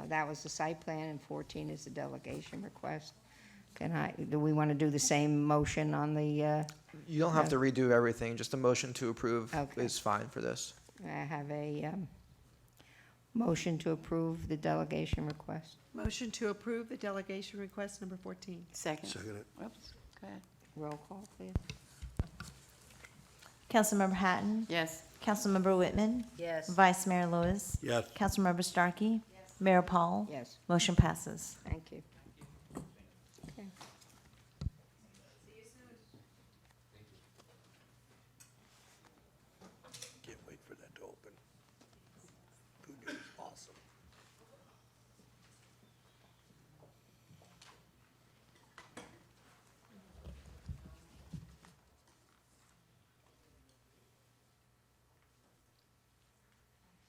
That was the site plan, and 14 is the delegation request. Do we want to do the same motion on the, You don't have to redo everything, just a motion to approve Okay. is fine for this. I have a motion to approve the delegation request. Motion to approve the delegation request number 14. Second. Second it. Oops, go ahead. Roll call, please. Councilmember Hatton? Yes. Councilmember Whitman? Yes. Vice Mayor Lewis? Yes. Councilmember Starkey? Mayor Paul? Yes, Motion passes. thank you. Okay. Can't wait for that to open. Food is awesome.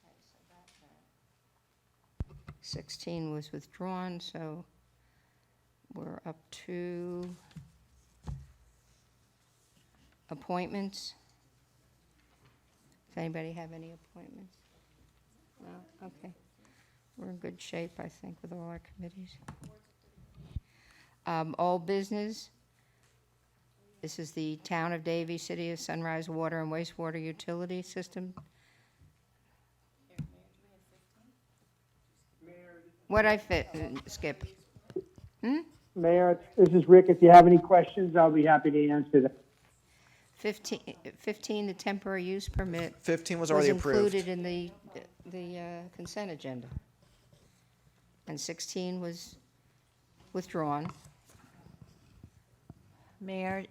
Okay, so that 16 was withdrawn, so we're up to appointments. Does anybody have any appointments? No? Okay. We're in good shape, I think, with all our committees. All business. This is the Town of Davie, City of Sunrise Water and Wastewater Utility System. What I fit, Skip? Mayor, this is Rick. If you have any questions, I'll be happy to answer them. 15, the temporary use permit. 15 was already approved. included in the consent agenda. And 16 was withdrawn. Mayor,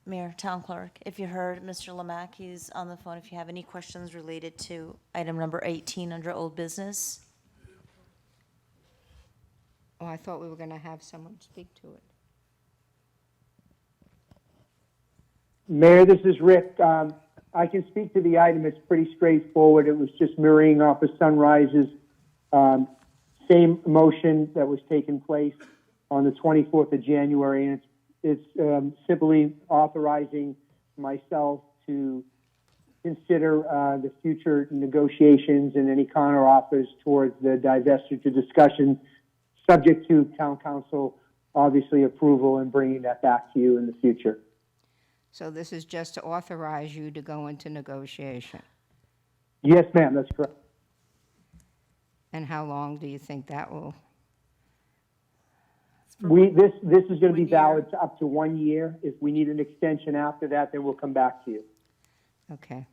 Mayor, Town Clerk, if you heard Mr. Lemach, he's on the phone. If you have any questions related to item number 18 under old business. Oh, I thought we were going to have someone speak to it. Mayor, this is Rick. I can speak to the item. It's pretty straightforward. It was just mirroring off of Sunrise's same motion that was taking place on the 24th of January, and it's simply authorizing myself to consider the future negotiations and any counter offers towards the divestiture discussion subject to town council, obviously, approval and bringing that back to you in the future. So this is just to authorize you to go into negotiation. Yes, ma'am, that's correct. And how long do you think that will? This is going to be valid to up to 1 year. If we need an extension after that, then we'll come back to you. Okay.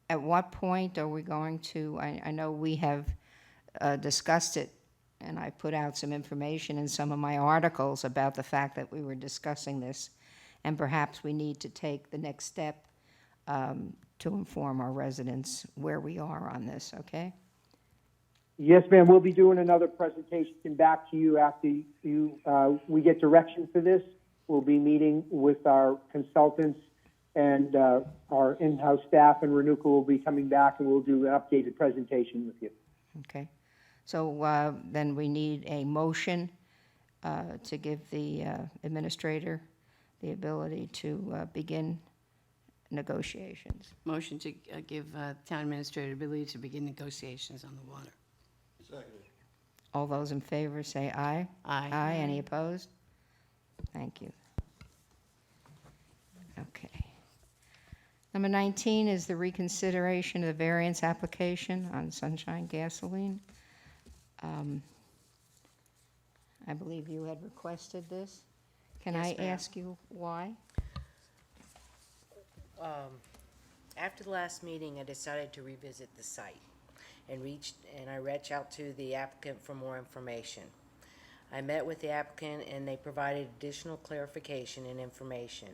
At what point are we going to, I know we have discussed it, and I put out some information in some of my articles about the fact that we were discussing this, and perhaps we need to take the next step to inform our residents where we are on this, okay? Yes, ma'am. We'll be doing another presentation back to you after we get direction for this. We'll be meeting with our consultants and our in-house staff, and Renuka will be coming back, and we'll do an updated presentation with you. Okay. So then we need a motion to give the administrator the ability to begin negotiations. Motion to give town administrator ability to begin negotiations on the water. All those in favor say aye. Aye. Aye. Any opposed? Thank you. Okay. Number 19 is the reconsideration of the variance application on Sunshine Gasoline. I believe you had requested this. Can Yes, I ma'am. ask you why? After the last meeting, I decided to revisit the site and I reached out to the applicant for more information. I met with the applicant and they provided additional clarification and information.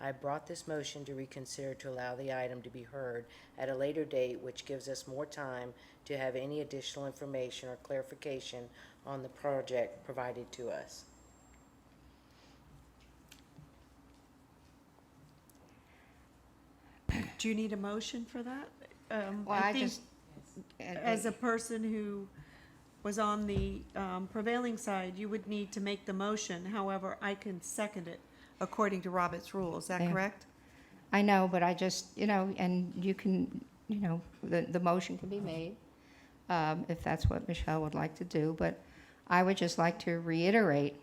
I brought this motion to reconsider to allow the item to be heard at a later date, which gives us more time to have any additional information or clarification on the project provided to us. Do you need a motion for that? Well, I think just- as a person who was on the prevailing side, you would need to make the motion. However, I can second it according to Robert's rules. Is that Yeah. correct? I know, but I just, and you can, the motion can be made if that's what Michelle would like to do, but I would just like to reiterate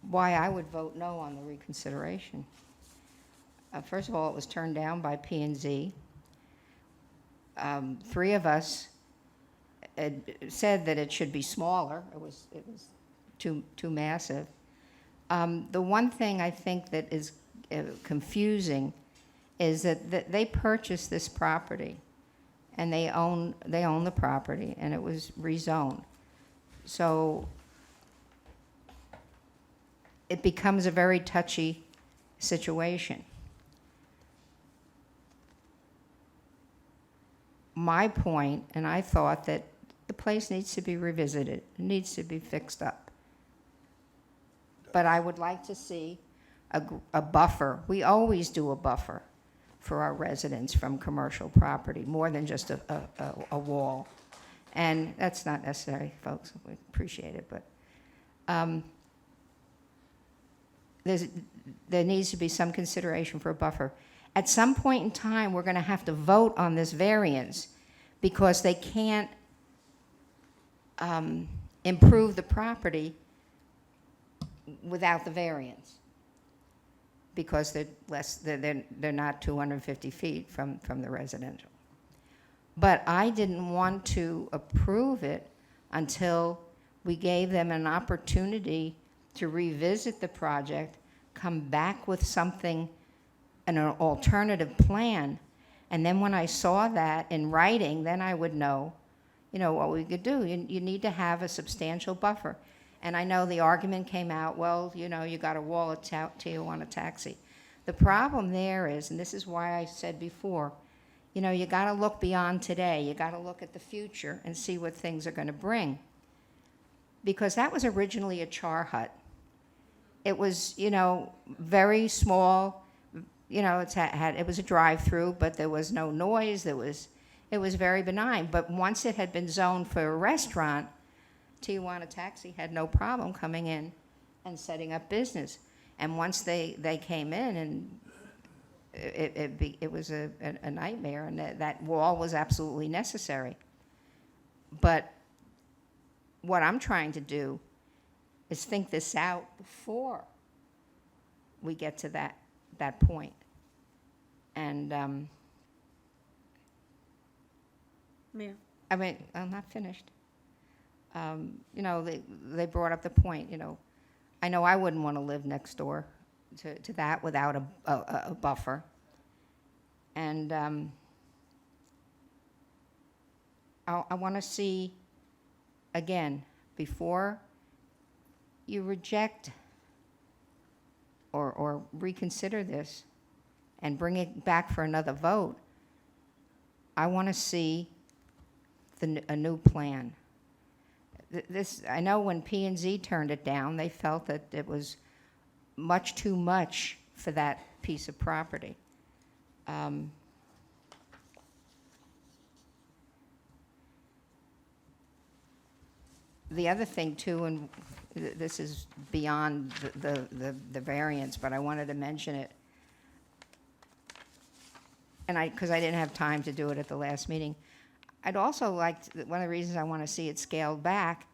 why I would vote no on the reconsideration. First of all, it was turned down by P&Z. Three of us had said that it should be smaller. It was too massive. The one thing I think that is confusing is that they purchased this property, and they own the property, and it was rezoned. So it becomes a very touchy situation. My point, and I thought that the place needs to be revisited, it needs to be fixed up. But I would like to see a buffer. We always do a buffer for our residents from commercial property, more than just a wall. And that's not necessary, folks, we appreciate it, but there needs to be some consideration for a buffer. At some point in time, we're going to have to vote on this variance because they can't improve the property without the variance, because they're not 250 feet from the residential. But I didn't want to approve it until we gave them an opportunity to revisit the project, come back with something, an alternative plan, and then when I saw that in writing, then I would know, what we could do. You need to have a substantial buffer. And I know the argument came out, well, you got a wall at Tijuana Taxi. The problem there is, and this is why I said before, you got to look beyond today. You got to look at the future and see what things are going to bring. Because that was originally a char hut. It was, very small. It was a drive-through, but there was no noise. It was very benign. But once it had been zoned for a restaurant, Tijuana Taxi had no problem coming in and setting up business. And once they came in and it was a nightmare, and that wall was absolutely necessary. But what I'm trying to do is think this out before we get to that point. And, Mayor? I mean, I'm not finished. You know, they brought up the point, you know, I know I wouldn't want to live next door to that without a buffer. And I want to see, again, before you reject or reconsider this and bring it back for another vote, I want to see a new plan. This, I know when P&Z turned it down, they felt that it was much too much for that piece of property. The other thing too, and this is beyond the variance, but I wanted to mention it, and because I didn't have time to do it at the last meeting, I'd also like, one of the reasons I want to see it scaled back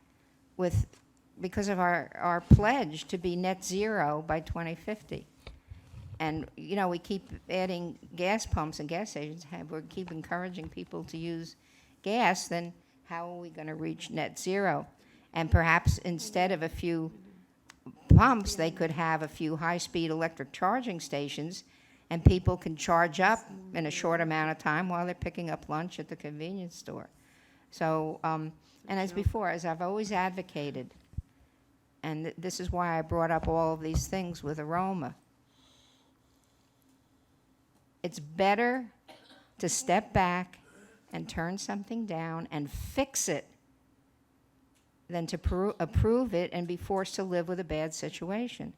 because of our pledge to be net zero by 2050. And, you know, we keep adding gas pumps and gas stations, we keep encouraging people to use gas, then how are we going to reach net zero? And perhaps instead of a few pumps, they could have a few high-speed electric charging stations, and people can charge up in a short amount of time while they're picking up lunch at the convenience store. So, and as before, as I've always advocated, and this is why I brought up all of these things with aroma, it's better to step back and turn something down and fix it than to approve it and be forced to live with a bad situation.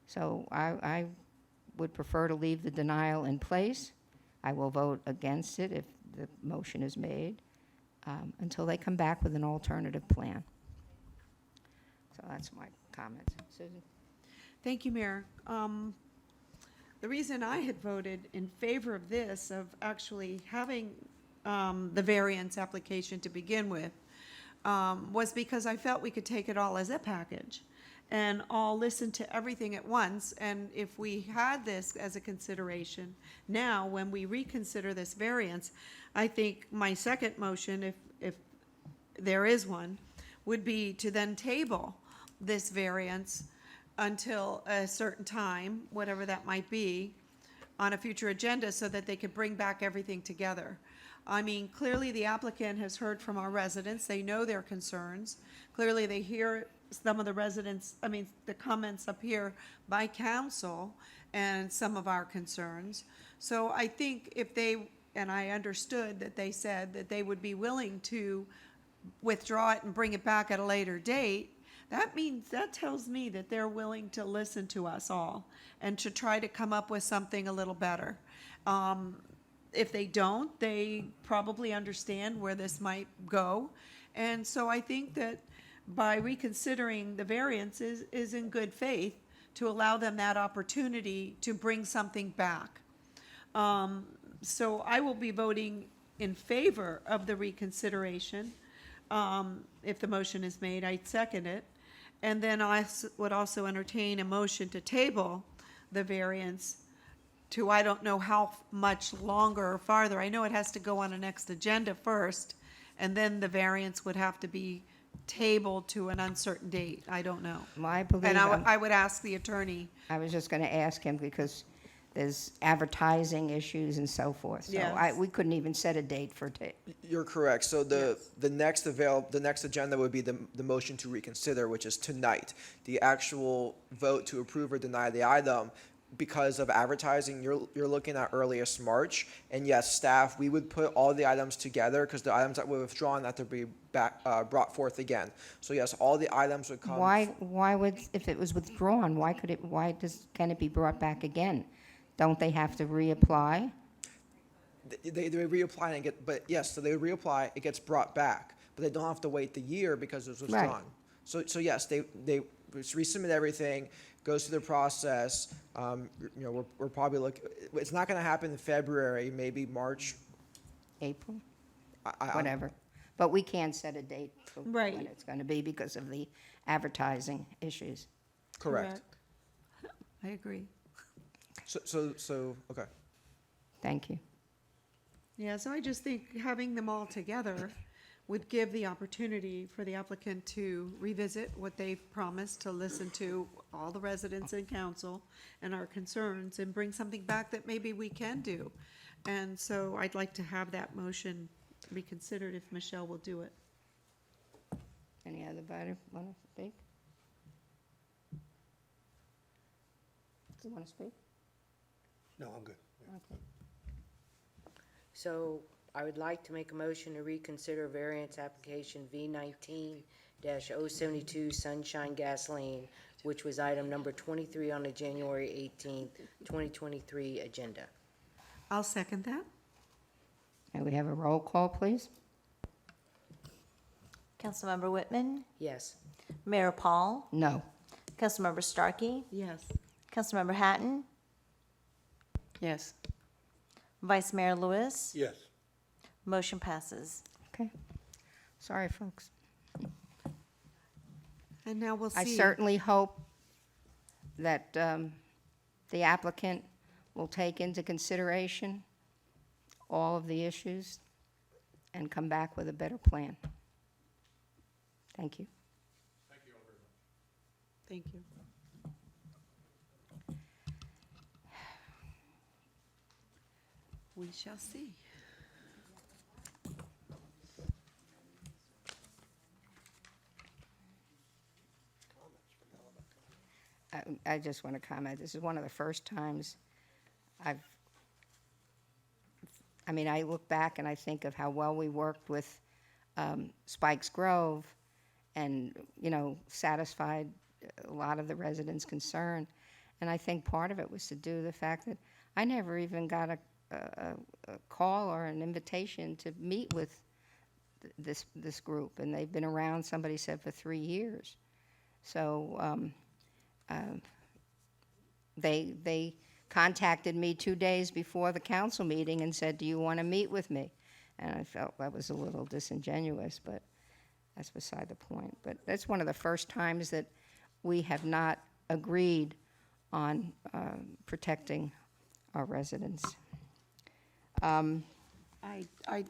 So I would prefer to leave the denial in place. I will vote against it if the motion is made until they come back with an alternative plan. So that's my comments. Susan? Thank you, Mayor. The reason I had voted in favor of this, of actually having the variance application to begin with, was because I felt we could take it all as a package and all listen to everything at once. And if we had this as a consideration, now when we reconsider this variance, I think my second motion, if there is one, would be to then table this variance until a certain time, whatever that might be, on a future agenda so that they could bring back everything together. I mean, clearly the applicant has heard from our residents. They know their concerns. Clearly they hear some of the residents, I mean, the comments up here by council and some of our concerns. So I think if they, and I understood that they said that they would be willing to withdraw it and bring it back at a later date, that tells me that they're willing to listen to us all and to try to come up with something a little better. If they don't, they probably understand where this might go. And so I think that by reconsidering the variances is in good faith to allow them that opportunity to bring something back. So I will be voting in favor of the reconsideration. If the motion is made, I'd second it. And then I would also entertain a motion to table the variance to, I don't know how much longer or farther. I know it has to go on a next agenda first, and then the variance would have to be tabled to an uncertain date. I don't know. Well, I believe And I would ask the attorney. I was just going to ask him because there's advertising issues and so forth. So Yes. we couldn't even set a date for You're correct. So the next agenda would be the motion to reconsider, which is tonight. The actual vote to approve or deny the item, because of advertising, you're looking at earliest March. And yes, staff, we would put all the items together because the items that were withdrawn have to be back, brought forth again. So yes, all the items would come. Why would, if it was withdrawn, can it be brought back again? Don't they have to reapply? They reapply and get, but yes, so they reapply, it gets brought back, but they don't have to wait the year because it was withdrawn. Right. So yes, they just resubmit everything, goes through the process. We're probably it's not gonna happen in February, maybe March. April, I'm- whatever. But we can't set a date for when Right. it's going to be because of the advertising issues. Correct. I agree. So, okay. Thank you. Yeah, so I just think having them all together would give the opportunity for the applicant to revisit what they've promised, to listen to all the residents and council and our concerns, and bring something back that maybe we can do. And so I'd like to have that motion reconsidered if Michelle will do it. Any other body want to speak? Do you want to speak? No, I'm good. Okay. So I would like to make a motion to reconsider variance application V19-072 Sunshine Gasoline, which was item number 23 on the January 18th, 2023 agenda. I'll second that. May we have a roll call, please? Councilmember Whitman, Yes. Mayor Paul, No. Councilmember Starkey, Yes. Councilmember Hatton, Yes. Vice Mayor Lewis. Yes. Motion passes. Okay. Sorry, folks. And now we'll see. I certainly hope that the applicant will take into consideration all of the issues and come back with a better plan. Thank you. Thank you. We shall see. I just want to comment, this is one of the first times I look back and I think of how well we worked with Spikes Grove and, satisfied a lot of the residents' concern. And I think part of it was to do the fact that I never even got a call or an invitation to meet with this group, and they've been around, somebody said, for 3 years. So they contacted me 2 days before the council meeting and said, do you want to meet with me? And I felt that was a little disingenuous, but that's beside the point. But that's one of the first times that we have not agreed on protecting our residents. I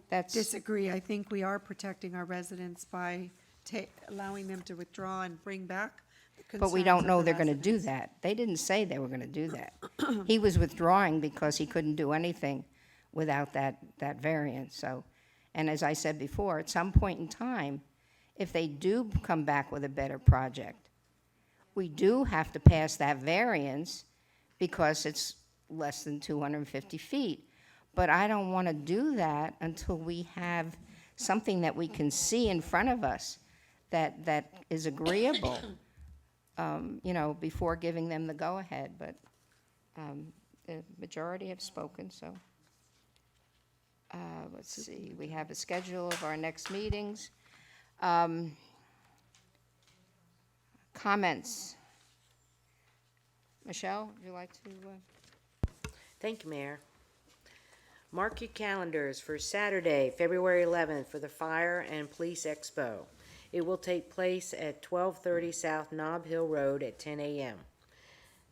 That's- disagree. I think we are protecting our residents by allowing them to withdraw and bring back the concerns But we don't of know the they're going to do residents. that. They didn't say they were going to do that. He was withdrawing because he couldn't do anything without that variance. So, and as I said before, at some point in time, if they do come back with a better project, we do have to pass that variance because it's less than 250 feet. But I don't want to do that until we have something that we can see in front of us that is agreeable, before giving them the go-ahead. But the majority have spoken, so. Let's see, we have a schedule of our next meetings. Comments? Michelle, would you like to? Thank you, Mayor. Mark your calendars for Saturday, February 11th for the Fire and Police Expo. It will take place at 1230 South Nob Hill Road at 10 a.m.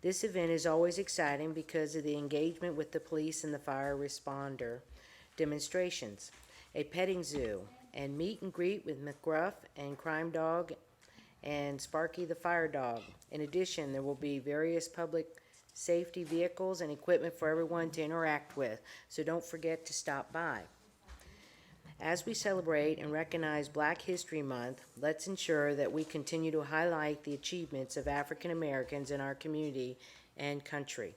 This event is always exciting because of the engagement with the police and the fire responder demonstrations, a petting zoo, and meet and greet with McGruff and Crime Dog and Sparky the Fire Dog. In addition, there will be various public safety vehicles and equipment for everyone to interact with, so don't forget to stop by. As we celebrate and recognize Black History Month, let's ensure that we continue to highlight the achievements of African Americans in our community and country.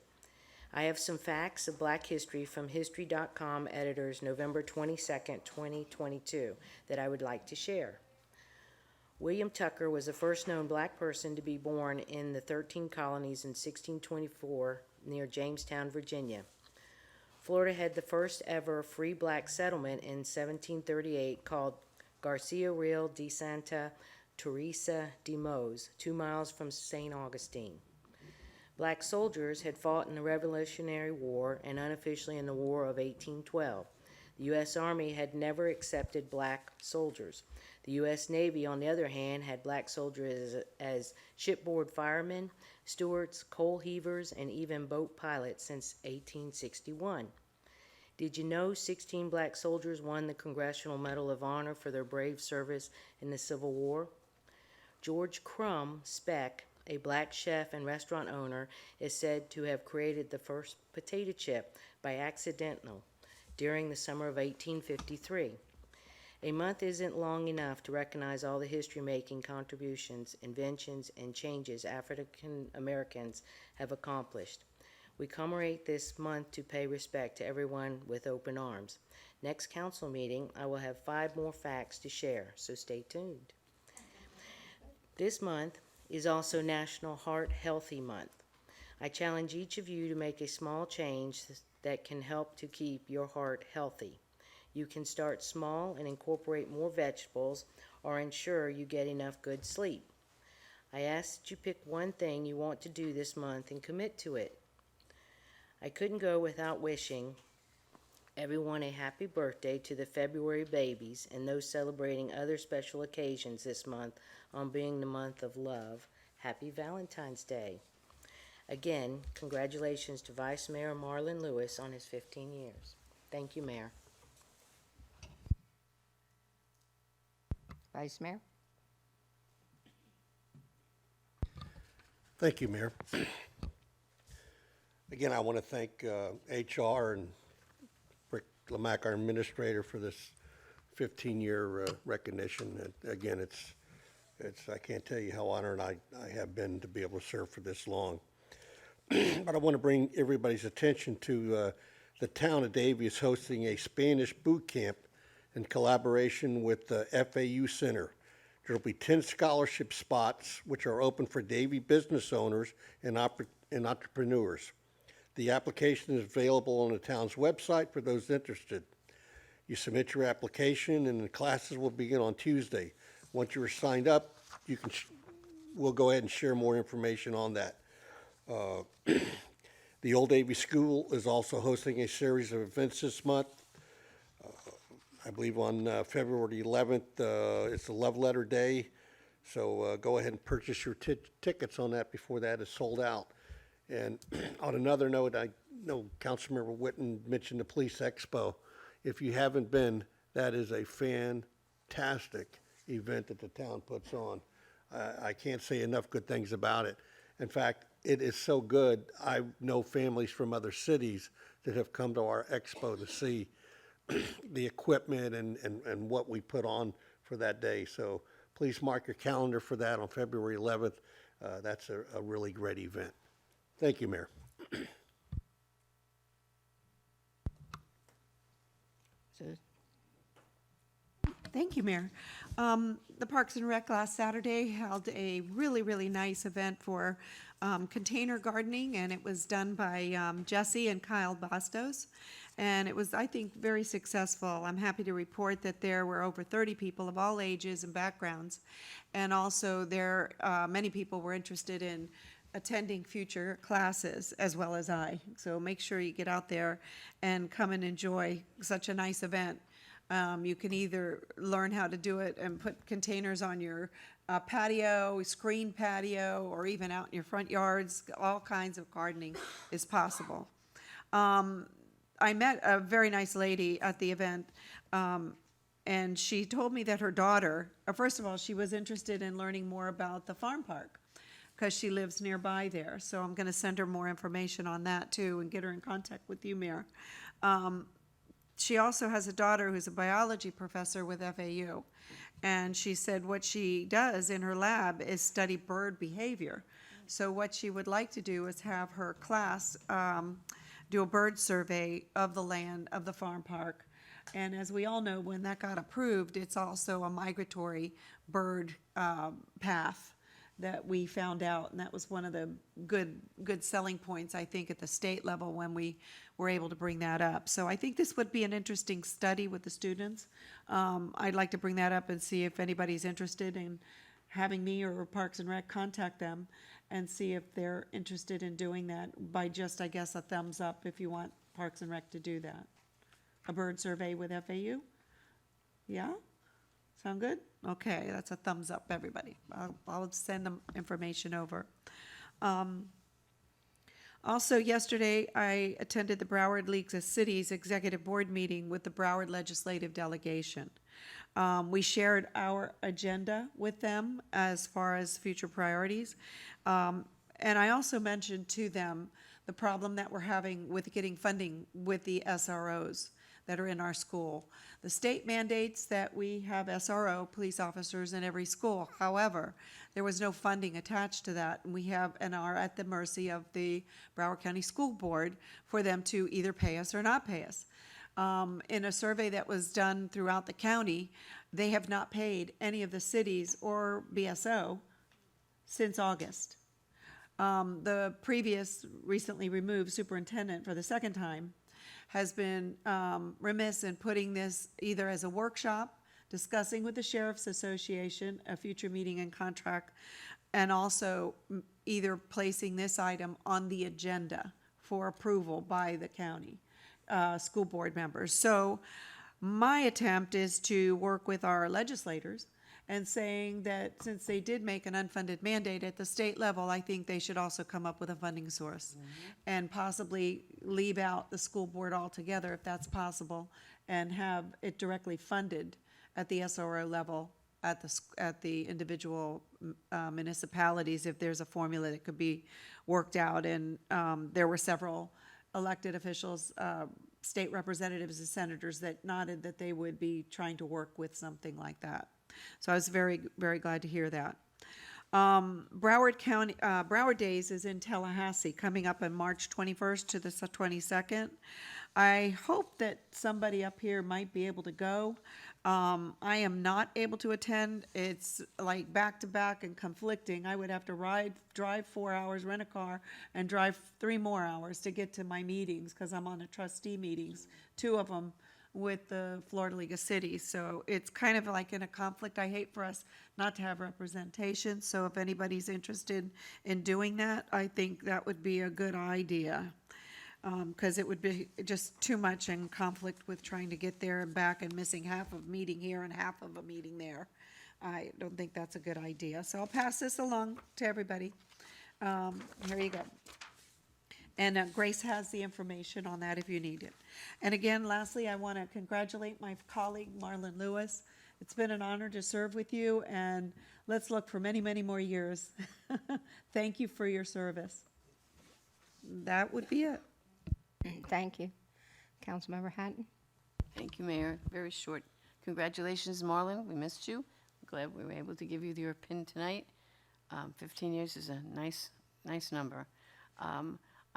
I have some facts of Black history from History.com editors November 22nd, 2022 that I would like to share. William Tucker was the first known Black person to be born in the 13 colonies in 1624 near Jamestown, Virginia. Florida had the first ever free Black settlement in 1738 called Garcia Real de Santa Teresa DeMose, 2 miles from St. Augustine. Black soldiers had fought in the Revolutionary War and unofficially in the War of 1812. The U.S. Army had never accepted black soldiers. The U.S. Navy, on the other hand, had black soldiers as shipboard firemen, stewards, coal heavers, and even boat pilots since 1861. Did you know 16 black soldiers won the Congressional Medal of Honor for their brave service in the Civil War? George Crumb Speck, a black chef and restaurant owner, is said to have created the first potato chip by accident during the summer of 1853. A month isn't long enough to recognize all the history-making contributions, inventions, and changes African Americans have accomplished. We commemorate this month to pay respect to everyone with open arms. Next council meeting, I will have 5 more facts to share, so stay tuned. This month is also National Heart Healthy Month. I challenge each of you to make a small change that can help to keep your heart healthy. You can start small and incorporate more vegetables or ensure you get enough good sleep. I ask that you pick one thing you want to do this month and commit to it. I couldn't go without wishing everyone a happy birthday to the February babies and those celebrating other special occasions this month on being the month of love. Happy Valentine's Day. Again, congratulations to Vice Mayor Marlon Lewis on his 15 years. Thank you, Mayor. Vice Mayor? Thank you, Mayor. Again, I want to thank HR and Rick Lamack, our administrator, for this 15-year recognition. And again, it's I can't tell you how honored I have been to be able to serve for this long. But I want to bring everybody's attention to the town of Davie is hosting a Spanish boot camp in collaboration with the FAU Center. There will be 10 scholarship spots, which are open for Davie business owners and entrepreneurs. The application is available on the town's website for those interested. You submit your application, and the classes will begin on Tuesday. Once you are signed up, we'll go ahead and share more information on that. The Old Davie School is also hosting a series of events this month. I believe on February 11th, it's a Love Letter Day. So go ahead and purchase your tickets on that before that is sold out. And on another note, I know Councilmember Witten mentioned the Police Expo. If you haven't been, that is a fantastic event that the town puts on. I can't say enough good things about it. In fact, it is so good, I know families from other cities that have come to our expo to see the equipment and what we put on for that day. So please mark your calendar for that on February 11th. That's a really great event. Thank you, Mayor. Thank you, Mayor. The Parks and Rec last Saturday held a really, really nice event for container gardening, and it was done by Jesse and Kyle Bastos. And it was, I think, very successful. I'm happy to report that there were over 30 people of all ages and backgrounds. And also there, many people were interested in attending future classes as well as I. So make sure you get out there and come and enjoy such a nice event. You can either learn how to do it and put containers on your patio, screen patio, or even out in your front yards. All kinds of gardening is possible. I met a very nice lady at the event, and she told me that her daughter, first of all, she was interested in learning more about the farm park because she lives nearby there. So I'm going to send her more information on that too and get her in contact with you, Mayor. She also has a daughter who's a biology professor with FAU, and she said what she does in her lab is study bird behavior. So what she would like to do is have her class do a bird survey of the land of the farm park. And as we all know, when that got approved, it's also a migratory bird path that we found out, and that was one of the good selling points, I think, at the state level when we were able to bring that up. So I think this would be an interesting study with the students. I'd like to bring that up and see if anybody's interested in having me or Parks and Rec contact them and see if they're interested in doing that by just, I guess, a thumbs up if you want Parks and Rec to do that. A bird survey with FAU? Yeah? Sound good? Okay, that's a thumbs up, everybody. I'll send them information over. Also, yesterday, I attended the Broward League of Cities Executive Board meeting with the Broward Legislative Delegation. We shared our agenda with them as far as future priorities. And I also mentioned to them the problem that we're having with getting funding with the SROs that are in our school. The state mandates that we have SRO, police officers, in every school. However, there was no funding attached to that, and we have and are at the mercy of the Broward County School Board for them to either pay us or not pay us. In a survey that was done throughout the county, they have not paid any of the cities or BSO since August. The previous, recently removed superintendent for the second time has been remiss in putting this either as a workshop, discussing with the Sheriff's Association a future meeting and contract, and also either placing this item on the agenda for approval by the county school board members. So my attempt is to work with our legislators and saying that since they did make an unfunded mandate at the state level, I think they should also come up with a funding source and possibly leave out the school board altogether if that's possible and have it directly funded at the SRO level at the individual municipalities if there's a formula that could be worked out. And there were several elected officials, state representatives and senators that nodded that they would be trying to work with something like that. So I was very, very glad to hear that. Broward Days is in Tallahassee, coming up on March 21st to the 22nd. I hope that somebody up here might be able to go. I am not able to attend. It's like back-to-back and conflicting. I would have to drive 4 hours, rent a car, and drive 3 more hours to get to my meetings because I'm on a trustee meetings, 2 of them with the Florida League of Cities. So it's kind of like in a conflict. I hate for us not to have representation. So if anybody's interested in doing that, I think that would be a good idea. Because it would be just too much in conflict with trying to get there and back and missing half of a meeting here and half of a meeting there. I don't think that's a good idea. So I'll pass this along to everybody. Here you go. And Grace has the information on that if you need it. And again, lastly, I want to congratulate my colleague, Marlon Lewis. It's been an honor to serve with you, and let's look for many, many more years. Thank you for your service. That would be it. Thank you. Councilmember Hatton? Thank you, Mayor. Very short. Congratulations, Marlon. We missed you. Glad we were able to give you your pin tonight. 15 years is a nice number.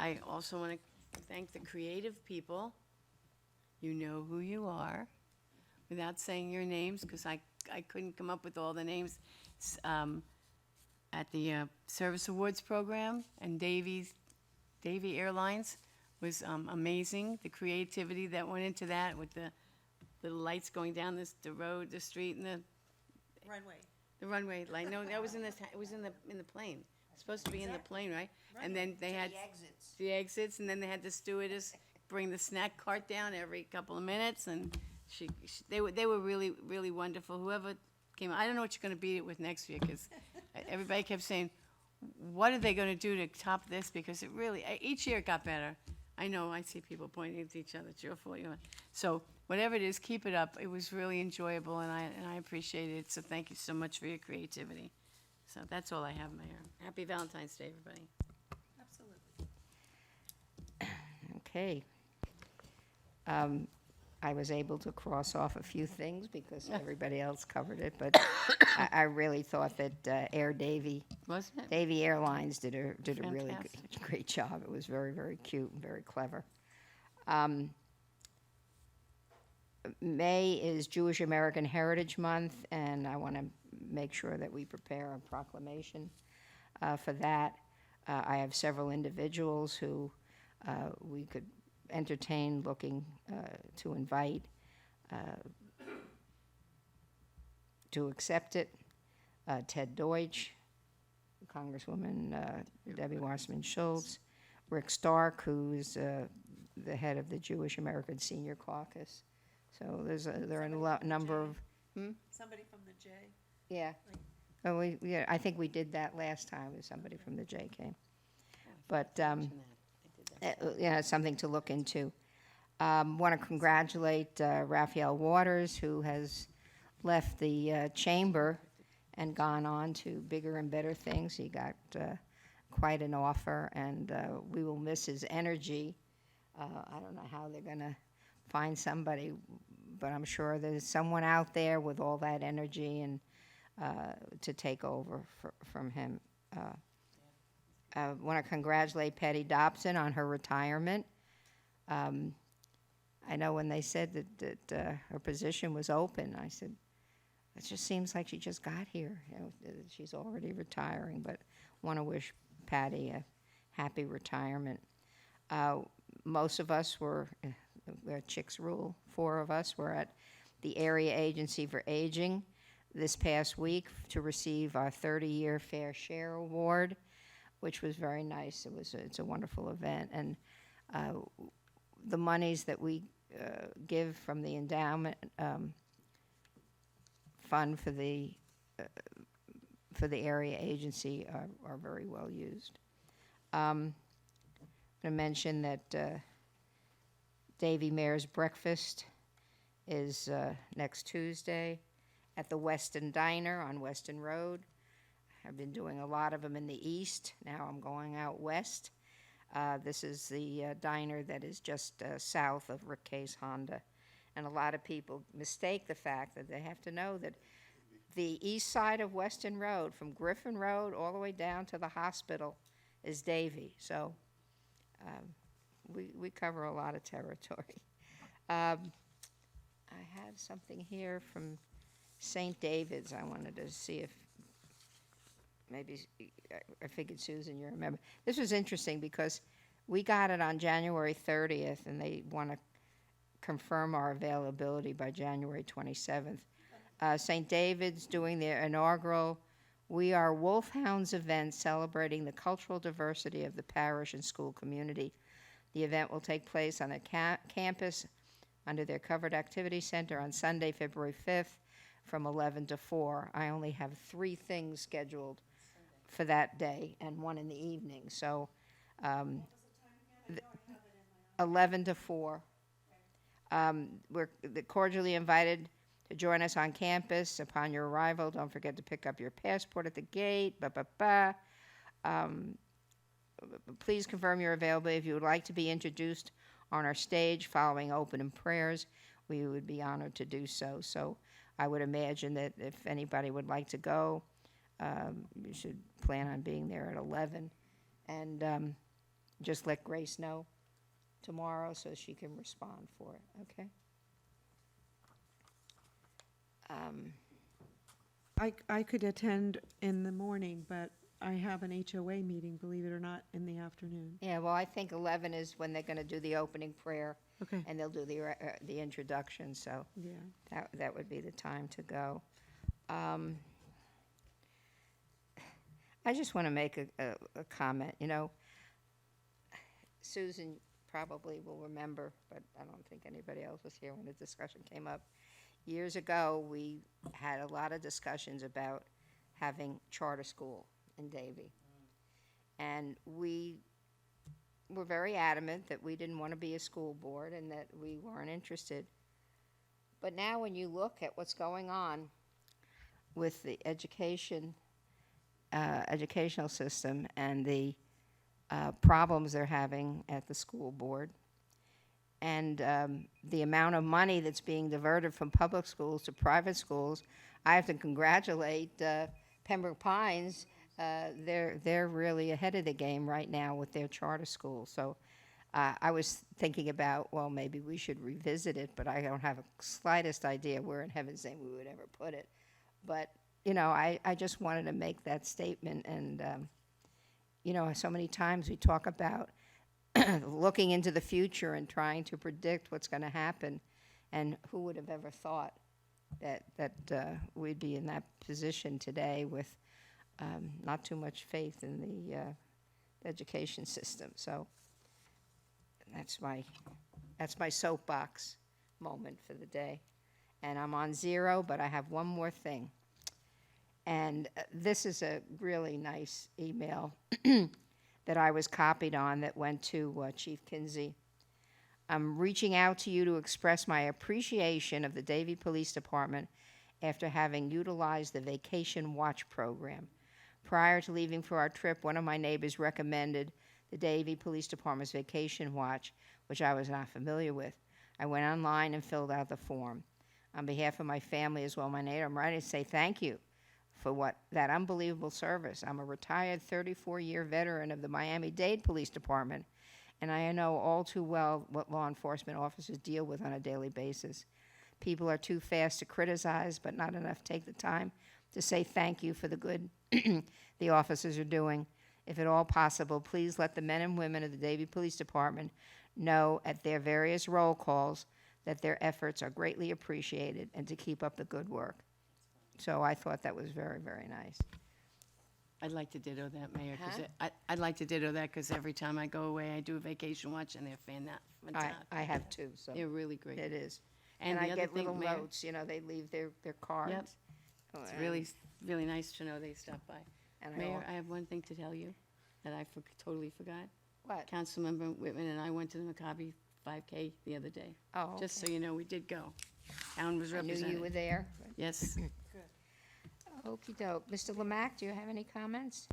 I also want to thank the creative people. You know who you are, without saying your names, because I couldn't come up with all the names. At the Service Awards program, and Davie Airlines was amazing. The creativity that went into that with the lights going down the road, the street, and the runway light. No, that was in the plane. It's supposed to be in the plane, right? And then they had the exits, and then they had the stewardess bring the snack cart down every couple of minutes, and they were really, really wonderful. Whoever came, I don't know what you're going to beat it with next year, because everybody kept saying, what are they going to do to top this? Because it really, each year it got better. I know, I see people pointing at each other, it's your fault. So whatever it is, keep it up. It was really enjoyable, and I appreciate it. So thank you so much for your creativity. So that's all I have, Mayor. Happy Valentine's Day, everybody. Okay. I was able to cross off a few things because everybody else covered it, but I really thought that Air Davie, Wasn't it? Davie Airlines did a really Fantastic. great job. It was very, very cute and very clever. May is Jewish American Heritage Month, and I want to make sure that we prepare a proclamation for that. I have several individuals who we could entertain looking to invite to accept it. Ted Deutsch, Congresswoman Debbie Wasserman Schultz, Rick Stark, who's the head of the Jewish American Senior Caucus. So there are a number of, Somebody from the J. yeah. Oh, yeah, I think we did that last time, with somebody from the J came. But, yeah, it's something to look into. Want to congratulate Raphael Waters, who has left the chamber and gone on to bigger and better things. He got quite an offer, and we will miss his energy. I don't know how they're going to find somebody, but I'm sure there's someone out there with all that energy and to take over from him. I want to congratulate Patty Dobson on her retirement. I know when they said that her position was open, I said, it just seems like she just got here. You know, she's already retiring, but want to wish Patty a happy retirement. Most of us were Chicks Rule. 4 of us were at the Area Agency for Aging this past week to receive our 30-year Fair Share Award, which was very nice. It's a wonderful event, and the monies that we give from the endowment fund for the area agency are very well used. I'm going to mention that Davie Mayor's Breakfast is next Tuesday at the Weston Diner on Weston Road. I've been doing a lot of them in the east. Now I'm going out west. This is the diner that is just south of Rick Case Honda. And a lot of people mistake the fact that they have to know that the east side of Weston Road, from Griffin Road all the way down to the hospital, is Davie. So we cover a lot of territory. I have something here from St. David's. I wanted to see if maybe, I figured, Susan, you remember. This was interesting because we got it on January 30th, and they want to confirm our availability by January 27th. St. David's doing their inaugural We Are Wolfhounds event celebrating the cultural diversity of the parish and school community. The event will take place on a campus under their covered activity center on Sunday, February 5th from 11 to 4. I only have 3 things scheduled for that day and 1 in the evening. So 11 to 4. We're cordially invited to join us on campus. Upon your arrival, don't forget to pick up your passport at the gate. Please confirm your availability. If you would like to be introduced on our stage following opening prayers, we would be honored to do so. So I would imagine that if anybody would like to go, you should plan on being there at 11. And just let Grace know tomorrow so she can respond for it, okay? I could attend in the morning, but I have an HOA meeting, believe it or not, in the afternoon. Yeah, well, I think 11 is when they're going to do the opening prayer. Okay. And they'll do the introduction, so Yeah. that would be the time to go. I just want to make a comment. You know, Susan probably will remember, but I don't think anybody else was here when the discussion came up. Years ago, we had a lot of discussions about having charter school in Davie. And we were very adamant that we didn't want to be a school board and that we weren't interested. But now when you look at what's going on with the educational system and the problems they're having at the school board, and the amount of money that's being diverted from public schools to private schools, I have to congratulate Pembroke Pines. They're really ahead of the game right now with their charter school. So I was thinking about, well, maybe we should revisit it, but I don't have a slightest idea where in heaven's name we would ever put it. But, you know, I just wanted to make that statement. And, you know, so many times we talk about looking into the future and trying to predict what's going to happen. And who would have ever thought that we'd be in that position today with not too much faith in the education system. So that's my soapbox moment for the day. And I'm on 0, but I have one more thing. And this is a really nice email that I was copied on that went to Chief Kinsey. I'm reaching out to you to express my appreciation of the Davie Police Department after having utilized the Vacation Watch program. Prior to leaving for our trip, one of my neighbors recommended the Davie Police Department's Vacation Watch, which I was not familiar with. I went online and filled out the form. On behalf of my family as well as my neighbor, I'm writing to say thank you for that unbelievable service. I'm a retired 34-year veteran of the Miami-Dade Police Department, and I know all too well what law enforcement officers deal with on a daily basis. People are too fast to criticize, but not enough take the time to say thank you for the good the officers are doing. If at all possible, please let the men and women of the Davie Police Department know at their various roll calls that their efforts are greatly appreciated and to keep up the good work. So I thought that was very, very nice. I'd like to ditto that, Mayor, because Huh? I'd like to ditto that, because every time I go away, I do a vacation watch, and they're fantastic. I have too, so. They're really great. It is. And And the I other get thing, little Mayor- notes, they leave their cards. Oh, It's and- really, really nice to know they stopped by. And Mayor, I have one thing to tell you that I totally forgot. What? Councilmember Whitman and I went to the Maccabi 5K the other day. Oh, Just okay. so you know, we did go. Town was I knew represented. you were there. Yes. Okey doke. Mr. Lemack, do you have any comments?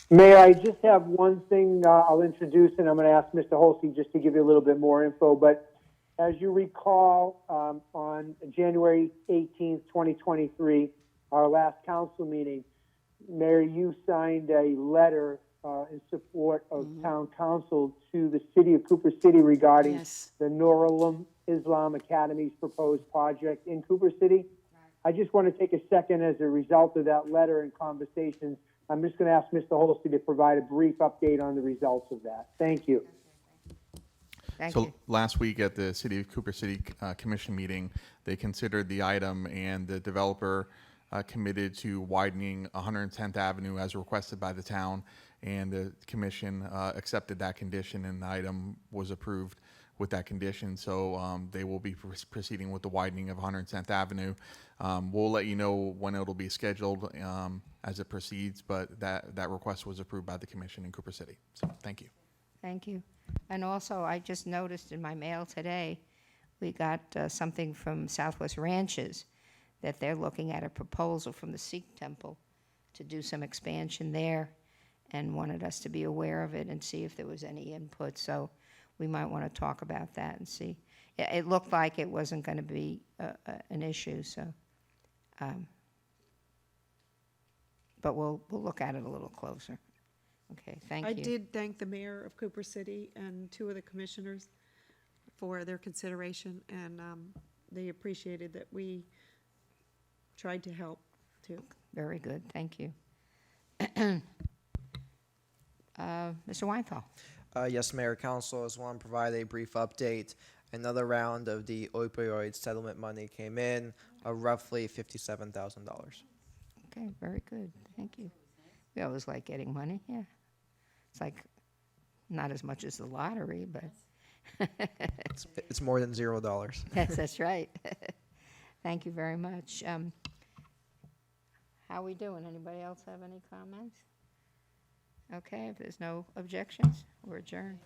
Mayor, I just have one thing I'll introduce, and I'm going to ask Mr. Holsey just to give you a little bit more info. But as you recall, on January 18th, 2023, our last council meeting, Mayor, you signed a letter in support of town council to the city of Cooper City regarding Yes. the Nur Islam Academy's proposed project in Cooper City. I just want to take a second as a result of that letter and conversations. I'm just going to ask Mr. Holsey to provide a brief update on the results of that. Thank you. Thank So you. last week at the City of Cooper City Commission meeting, they considered the item, and the developer committed to widening 110th Avenue as requested by the town, and the commission accepted that condition, and the item was approved with that condition. So they will be proceeding with the widening of 110th Avenue. We'll let you know when it'll be scheduled as it proceeds, but that request was approved by the commission in Cooper City. So thank you. Thank you. And also, I just noticed in my mail today, we got something from Southwest Ranches that they're looking at a proposal from the Sikh temple to do some expansion there, and wanted us to be aware of it and see if there was any input. So we might want to talk about that and see. It looked like it wasn't going to be an issue, so. But we'll look at it a little closer. Okay, thank you. I did thank the mayor of Cooper City and 2 of the commissioners for their consideration, and they appreciated that we tried to help, too. Very good, thank you. Mr. Weinthal. Yes, Mayor, Council, I just want to provide a brief update. Another round of the opioid settlement money came in, roughly $57,000. Okay, very good, thank you. We always like getting money, yeah. It's like, not as much as the lottery, but. It's more than $0. Yes, that's right. Thank you very much. How we doing? Anybody else have any comments? Okay, if there's no objections, we're adjourned.